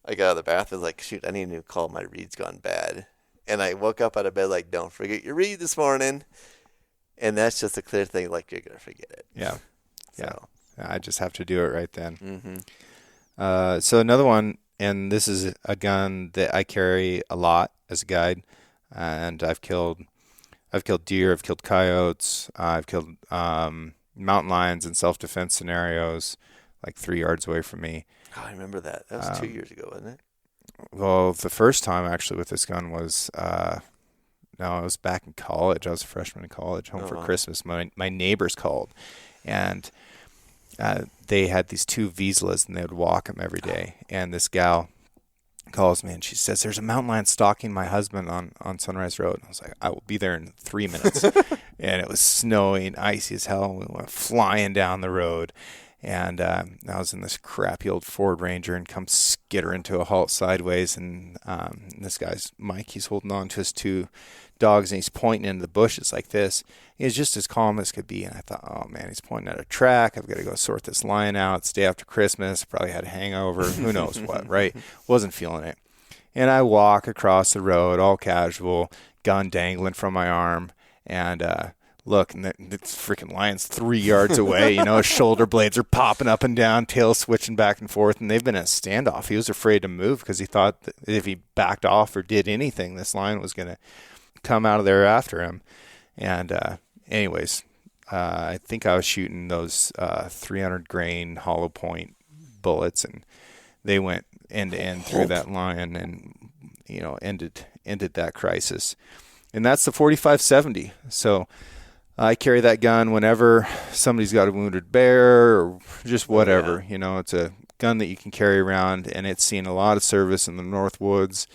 I got out of the bath. I was like, shoot, I need to call my reed's gone bad. And I woke up out of bed like, don't forget your reed this morning. And that's just a clear thing, like you're going to forget it. Yeah. So. Yeah. I just have to do it right then. Mm-hmm. So another one, and this is a gun that I carry a lot as a guide. And I've killed deer, I've killed coyotes, I've killed mountain lions in self-defense scenarios, like 3 yards away from me. Oh, I remember that. That was 2 years ago, wasn't it? Well, the first time actually with this gun was No, I was back in college. I was a freshman in college, home for Christmas. My neighbors called, and they had these 2 Vizslas, and they would walk them every day. And this gal calls me, and she says, "There's a mountain lion stalking my husband on Sunrise Road." And I was like, "I will be there in 3 minutes." And it was snowing, icy as hell. We went flying down the road. And I was in this crappy old Ford Ranger and come skittering to a halt sideways. And this guy's Mike, he's holding on to his 2 dogs, and he's pointing into the bushes like this. He was just as calm as could be. And I thought, oh, man, he's pointing at a track. I've got to go sort this lion out. It's day after Christmas. Probably had a hangover. Who knows what, right? Wasn't feeling it. And I walk across the road, all casual, gun dangling from my arm. And look, and the freaking lion's 3 yards away. His shoulder blades are popping up and down, tail switching back and forth, and they've been in a standoff. He was afraid to move because he thought that if he backed off or did anything, this lion was going to come out of there after him. And anyways, I think I was shooting those 300 grain hollow point bullets, and they went end to end through that lion, and ended that crisis. And that's the 45-70. So I carry that gun whenever somebody's got a wounded bear or just whatever. It's a gun that you can carry around, and it's seen a lot of service in the North Woods.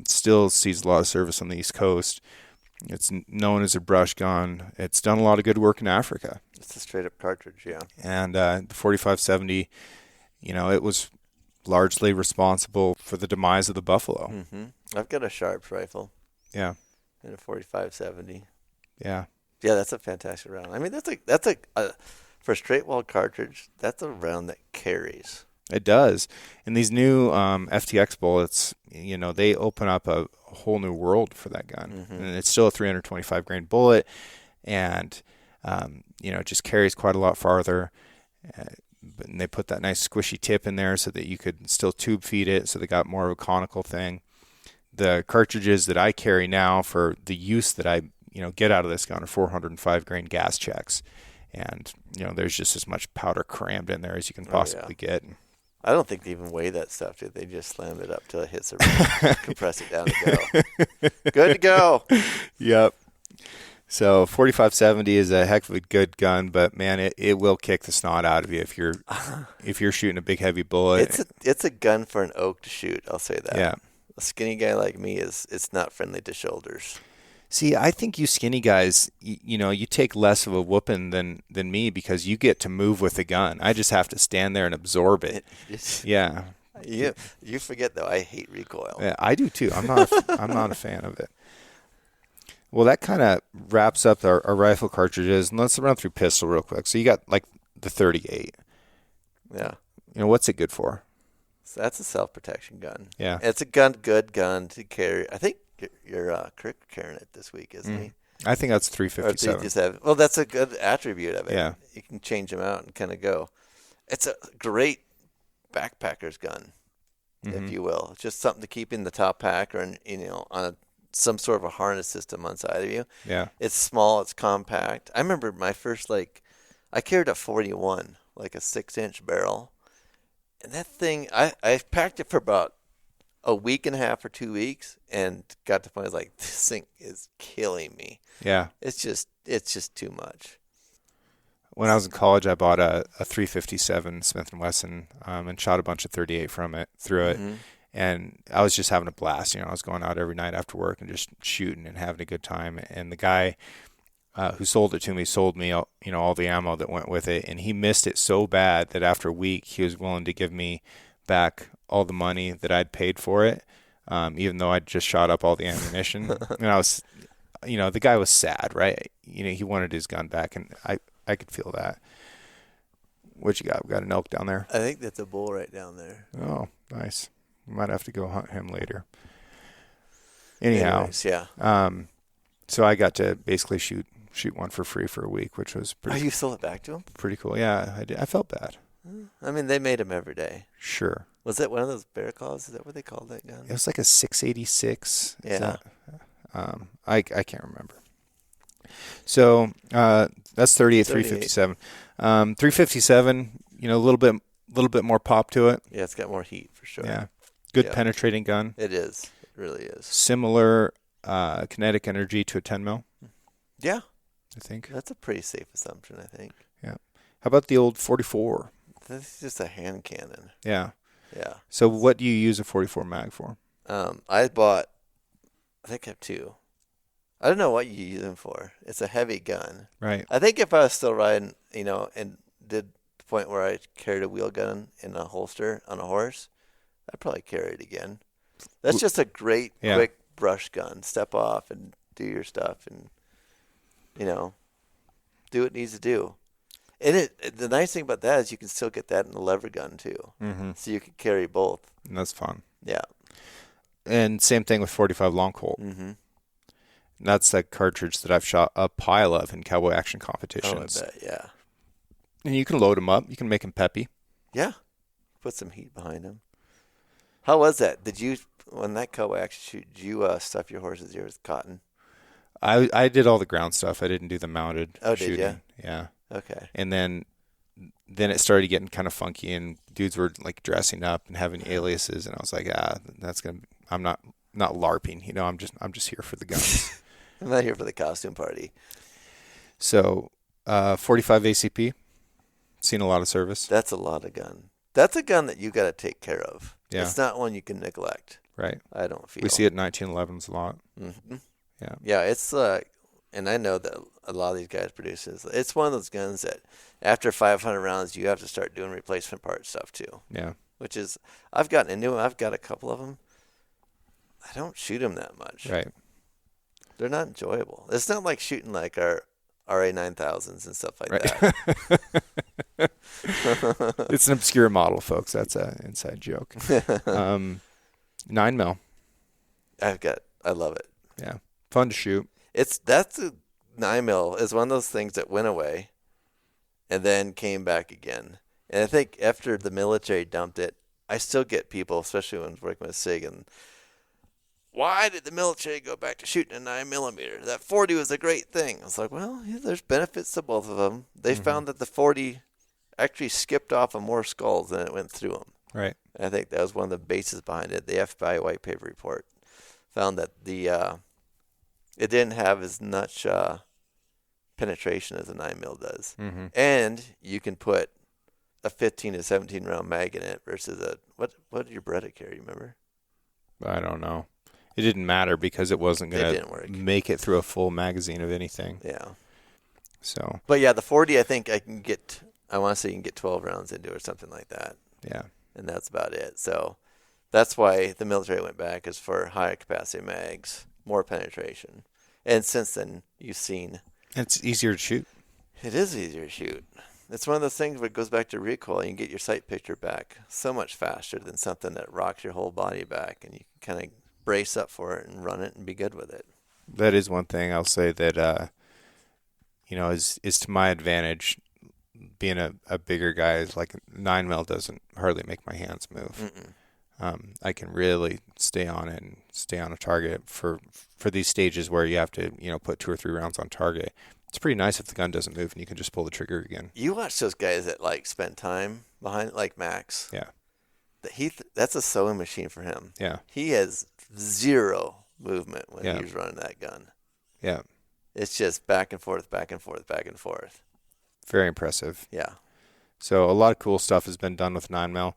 Still sees a lot of service on the East Coast. It's known as a brush gun. It's done a lot of good work in Africa. It's a straight-up cartridge, yeah. And the 45-70, it was largely responsible for the demise of the buffalo. Mm-hmm. I've got a Sharps rifle. Yeah. And a 45-70. Yeah. Yeah, that's a fantastic round. I mean, that's a for a straight wall cartridge, that's a round that carries. It does. And these new FTX bullets, they open up a whole new world for that gun. Mm-hmm. And it's still a 325 grain bullet, and it just carries quite a lot farther. And they put that nice squishy tip in there so that you could still tube feed it, so they got more of a conical thing. The cartridges that I carry now for the use that I get out of this gun are 405 grain gas checks. And, there's just as much powder crammed in there as you can possibly get. I don't think they even weigh that stuff, dude. They just slam it up till it hits the rim, compress it down and go. Good to go. Yep. So 45-70 is a heck of a good gun, but man, it will kick the snot out of you if you're shooting a big heavy bullet. It's a gun for an oak to shoot, I'll say that. Yeah. A skinny guy like me it's not friendly to shoulders. See, I think you skinny guys, you take less of a whooping than me because you get to move with the gun. I just have to stand there and absorb it. Yeah. You forget though, I hate recoil. Yeah, I do too. I'm not a fan of it. Well, that kind of wraps up our rifle cartridges, and let's run through pistol real quick. So you got like the 38. Yeah. What's it good for? So that's a self-protection gun. Yeah. It's a good gun to carry. I think your Crick carrying it this week, isn't he? I think that's 357. 357. Well, that's a good attribute of it. Yeah. You can change them out and kind of go. It's a great backpacker's gun, if you will. It's just something to keep in the top pack or on some sort of a harness system on side of you. Yeah. It's small. It's compact. I remember my first, I carried a 41, like a 6-inch barrel. And that thing, I packed it for about a week and a half or 2 weeks and got to the point I was like, this thing is killing me. Yeah. It's just too much. When I was in college, I bought a 357 Smith & Wesson and shot a bunch of 38 through it. Mm-hmm. And I was just having a blast. I was going out every night after work and just shooting and having a good time. And the guy who sold it to me sold me all the ammo that went with it. And he missed it so bad that after a week, he was willing to give me back all the money that I'd paid for it, even though I'd just shot up all the ammunition. And I was, the guy was sad, right? He wanted his gun back, and I could feel that. What you got? We got an elk down there? I think that's a bull right down there. Oh, nice. We might have to go hunt him later. Anyhow. Anyways, yeah. So I got to basically shoot one for free for a week, which was pretty. Oh, you sold it back to him? Pretty cool. Yeah, I did. I felt bad. I mean, they made them every day. Sure. Was that one of those bear claws? Is that what they called that gun? It was like a 686. Yeah. I can't remember. So that's 38, 357. 357, a little bit more pop to it. Yeah, it's got more heat for sure. Yeah. Good penetrating gun. It is. It really is. Similar kinetic energy to a 10 mil, Yeah, I think. that's a pretty safe assumption, I think. Yeah. How about the old 44? This is just a hand cannon. Yeah. Yeah. So what do you use a 44 mag for? I think I have two. I don't know what you use them for. It's a heavy gun. Right. I think if I was still riding, and did the point where I carried a wheel gun in a holster on a horse, I'd probably carry it again. That's just a great, quick brush gun. Step off and do your stuff and, do what it needs to do. And the nice thing about that is you can still get that in a lever gun too. Mm-hmm. So you can carry both. And that's fun. Yeah. And same thing with 45 long colt. Mm-hmm. That's that cartridge that I've shot a pile of in cowboy action competitions. Oh, I bet, yeah. And you can load them up. You can make them peppy. Yeah. Put some heat behind them. How was that? When that cowboy action shoot, did you stuff your horse's ears with cotton? I did all the ground stuff. I didn't do the mounted shooting. Did you? Yeah. Okay. And then it started getting kind of funky, and dudes were like dressing up and having aliases, and I was like, I'm not LARPing, I'm just here for the guns. I'm not here for the costume party. So, 45 ACP, seen a lot of service. That's a lot of gun. That's a gun that you got to take care of. Yeah. It's not one you can neglect. Right. I don't feel. We see it in 1911s a lot. Mm-hmm. Yeah. Yeah, it's and I know that a lot of these guys produce this. It's one of those guns that after 500 rounds, you have to start doing replacement part stuff too. Yeah. Which is, I've gotten into them. I've got a couple of them. I don't shoot them that much. Right. They're not enjoyable. It's not like shooting like our RA9000s and stuff like that. It's an obscure model, folks. That's an inside joke. 9 mil. I love it. Yeah. Fun to shoot. That's a 9 mil is one of those things that went away and then came back again. And I think after the military dumped it, I still get people, especially when working with SIG, and why did the military go back to shooting a 9mm? That 40 was a great thing. I was like, well, there's benefits to both of them. They found that the 40 actually skipped off of more skulls than it went through them. Right. And I think that was one of the bases behind it. The FBI white paper report found that it didn't have as much penetration as a 9mm does. Mm-hmm. And you can put a 15 to 17 round mag in it versus what did your Beretta carry, remember? I don't know. It didn't matter because it wasn't going to make it through a full magazine of anything. Yeah. So. But yeah, the 40, I think I want to say you can get 12 rounds into it or something like that. Yeah. And that's about it. So that's why the military went back, is for higher capacity mags, more penetration. And since then, you've seen. It's easier to shoot. It is easier to shoot. It's one of those things where it goes back to recoil. You can get your sight picture back so much faster than something that rocks your whole body back, and you can kind of brace up for it and run it and be good with it. That is one thing I'll say that is to my advantage. Being a bigger guy, is like 9mm doesn't hardly make my hands move. I can really stay on it and stay on a target for these stages where you have to put 2 or 3 rounds on target. It's pretty nice if the gun doesn't move and you can just pull the trigger again. You watch those guys that spend time behind, like Max. Yeah. That's a sewing machine for him. Yeah. He has zero movement when he's running that gun. Yeah. It's just back and forth, back and forth, back and forth. Very impressive. Yeah. So a lot of cool stuff has been done with 9mm.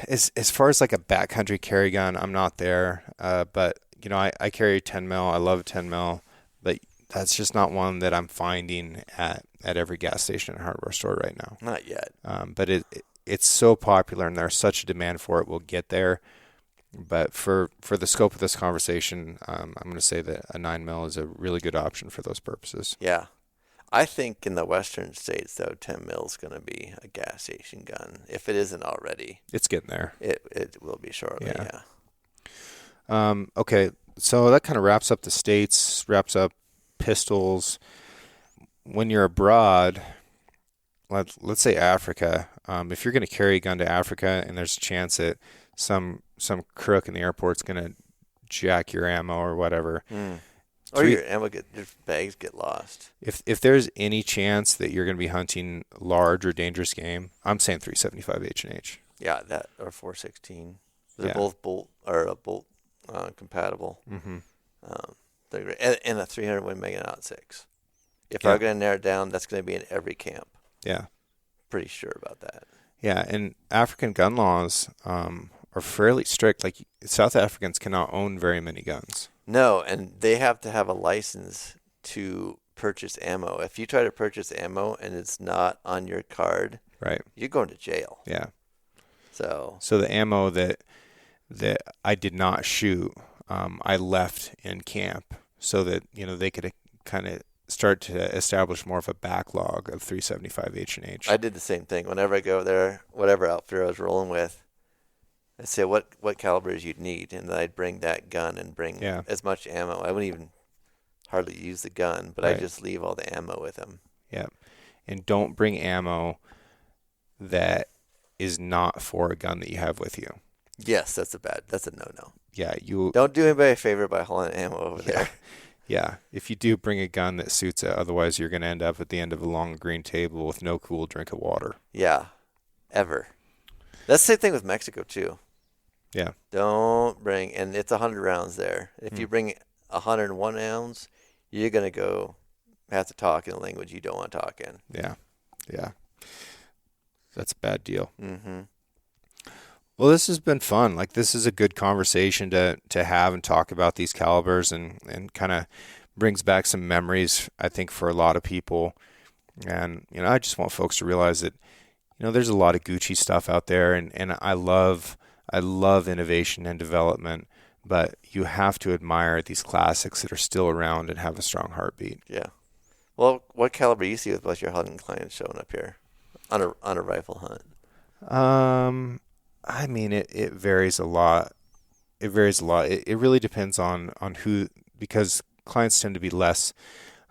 As far as like a backcountry carry gun, I'm not there. But I carry 10mm. I love a 10mm, but that's just not one that I'm finding at every gas station and hardware store right now. Not yet. But it's so popular and there's such a demand for it. We'll get there. But for the scope of this conversation, I'm going to say that a 9mm is a really good option for those purposes. Yeah. I think in the western states, though, 10mm is going to be a gas station gun. If it isn't already. It's getting there. It will be shortly, yeah. Okay, so that kind of wraps up the states, wraps up pistols. When you're abroad, let's say Africa, if you're going to carry a gun to Africa and there's a chance that some crook in the airport's going to jack your ammo or whatever. Or your bags get lost. If there's any chance that you're going to be hunting large or dangerous game, I'm saying 375 H&H. Yeah, that or 416. They're both bolt or a bolt compatible. Mm-hmm. They're great. And a 300 Win Mega Knot 6. If Yeah. I'm going to narrow it down, that's going to be in every camp. Yeah. Pretty sure about that. Yeah. And African gun laws are fairly strict. Like South Africans cannot own very many guns. No, and they have to have a license to purchase ammo. If you try to purchase ammo and it's not on your card, Right. you're going to jail. Yeah. So the ammo that I did not shoot, I left in camp so that they could kind of start to establish more of a backlog of 375 H&H. I did the same thing. Whenever I go there, whatever outfit I was rolling with, I'd say what calibers you'd need, and then I'd bring that gun and bring as much ammo. I wouldn't even hardly use the gun, but I'd just leave all the ammo with them. Yeah, and don't bring ammo that is not for a gun that you have with you. Yes, that's a no-no. Yeah, you don't do anybody a favor by hauling ammo over there. Yeah, if you do bring a gun that suits it, otherwise you're going to end up at the end of a long green table with no cool drink of water. Yeah, ever. That's the same thing with Mexico too. Yeah. Don't bring, and it's 100 rounds there. If you bring 101 rounds, you're going to have to talk in a language you don't want to talk in. Yeah. Yeah. That's a bad deal. Mm-hmm. Well, this has been fun. Like, this is a good conversation to have and talk about these calibers, and kind of brings back some memories, I think, for a lot of people. And, I just want folks to realize that, there's a lot of Gucci stuff out there, and I love innovation and development, but you have to admire these classics that are still around and have a strong heartbeat. Yeah. Well, what caliber do you see with both your hunting clients showing up here on a rifle hunt? I mean, it varies a lot. It varies a lot. It really depends on who, because clients tend to be less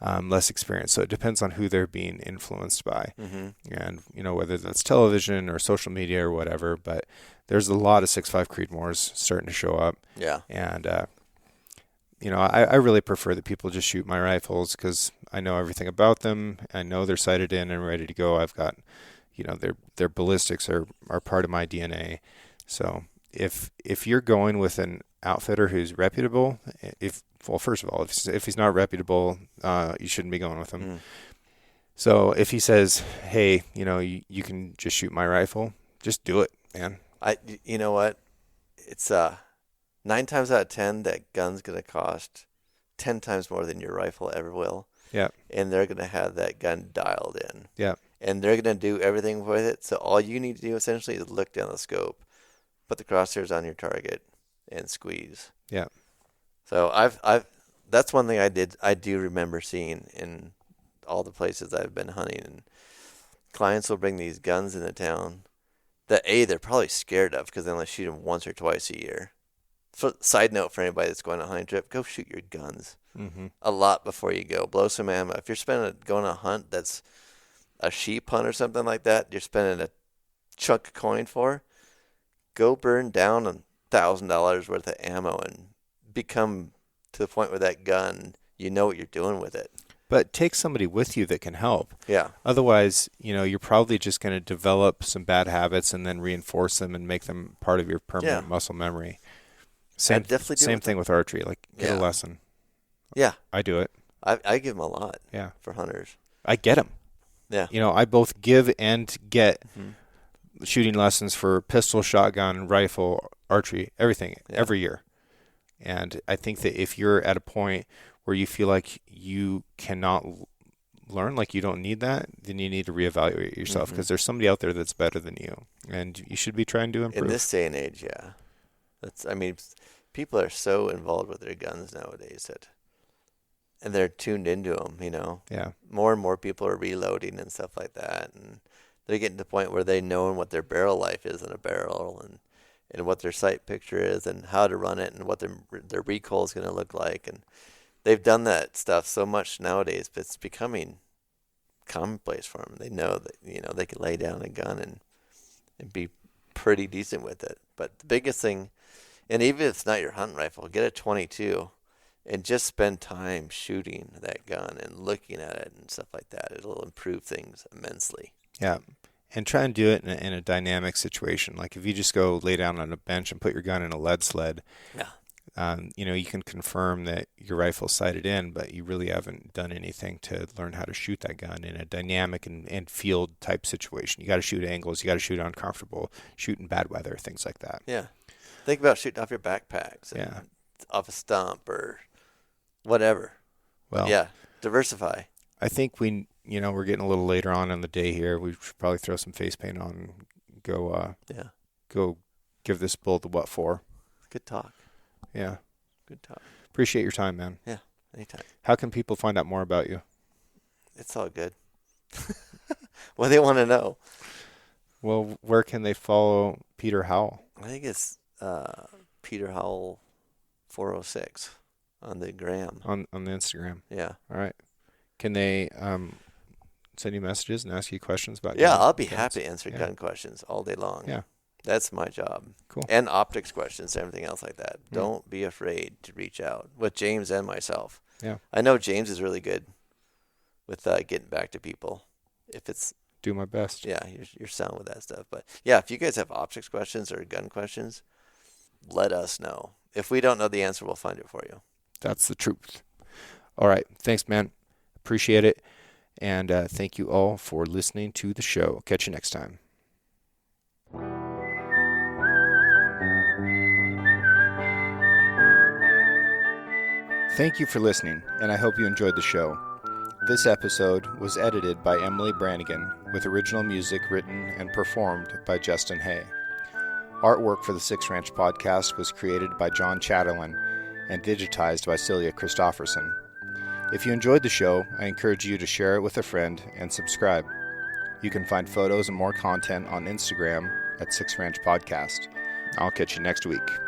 experienced. So it depends on who they're being influenced by, and whether that's television or social media or whatever. But there's a lot of 6.5 Creedmoors starting to show up. Yeah. And I really prefer that people just shoot my rifles because I know everything about them. I know they're sighted in and ready to go. I've got, their ballistics are part of my DNA. So if you're going with an outfitter who's reputable, first of all, if he's not reputable, you shouldn't be going with him. So if he says, hey, you can just shoot my rifle, just do it, man. You know what? It's 9 times out of 10 that gun's going to cost 10 times more than your rifle ever will. Yeah. And they're going to have that gun dialed in. Yeah. And they're going to do everything with it. So all you need to do essentially is look down the scope, put the crosshairs on your target, and squeeze. Yeah. So that's one thing I do remember seeing in all the places I've been hunting. And clients will bring these guns into town that they're probably scared of because they only shoot them once or twice a year. So, side note for anybody that's going on a hunting trip, go shoot your guns a lot before you go. Blow some ammo. If you're going on a hunt that's a sheep hunt or something like that, you're spending a chunk of coin for, go burn down $1,000 worth of ammo and become to the point where that gun, you know what you're doing with it. But take somebody with you that can help. Yeah. Otherwise, you're probably just going to develop some bad habits and then reinforce them and make them part of your permanent muscle memory. Same thing with archery. Like, get a lesson. Yeah. I do it. I give them a lot. Yeah. For hunters. I get them. Yeah. I both give and get shooting lessons for pistol, shotgun, rifle, archery, everything, every year. And I think that if you're at a point where you feel like you cannot learn, like you don't need that, then you need to reevaluate yourself because there's somebody out there that's better than you, and you should be trying to improve. In this day and age, yeah. People are so involved with their guns nowadays and they're tuned into them, Yeah. More and more people are reloading and stuff like that, and they're getting to the point where they know what their barrel life is in a barrel and what their sight picture is and how to run it and what their recoil is going to look like. And they've done that stuff so much nowadays, but it's becoming commonplace for them. They know that, they can lay down a gun and be pretty decent with it. But the biggest thing, and even if it's not your hunting rifle, get a 22 and just spend time shooting that gun and looking at it and stuff like that. It'll improve things immensely. Yeah. And try and do it in a dynamic situation. Like if you just go lay down on a bench and put your gun in a lead sled, You can confirm that your rifle's sighted in, but you really haven't done anything to learn how to shoot that gun in a dynamic and field type situation. You got to shoot angles, you got to shoot uncomfortable, shoot in bad weather, things like that. Yeah. Think about shooting off your backpacks and off a stump or whatever. Well, yeah, diversify. I think we're getting a little later on in the day here. We should probably throw some face paint on and go give this bull the what for. Good talk. Yeah. Good talk. Appreciate your time, man. Yeah, anytime. How can people find out more about you? It's all good. What do they want to know? Well, where can they follow Peter Howell? I think it's Peter Howell 406 on the gram. On the Instagram. Yeah. All right. Can they send you messages and ask you questions about Yeah, guns? I'll be happy to answer gun questions all day long. Yeah. That's my job. Cool. And optics questions, everything else like that. Don't be afraid to reach out with James and myself. Yeah. I know James is really good with getting back to people. If it's do my best. Yeah, you're sound with that stuff. But yeah, if you guys have optics questions or gun questions, let us know. If we don't know the answer, we'll find it for you. That's the truth. All right. Thanks, man. Appreciate it. And thank you all for listening to the show. Catch you next time. Thank you for listening, and I hope you enjoyed the show. This episode was edited by Emily Brannigan, with original music written and performed by Justin Hay. Artwork for the Six Ranch podcast was created by John Chatterlin and digitized by Celia Christofferson. If you enjoyed the show, I encourage you to share it with a friend and subscribe. You can find photos and more content on Instagram at Six Ranch Podcast. I'll catch you next week.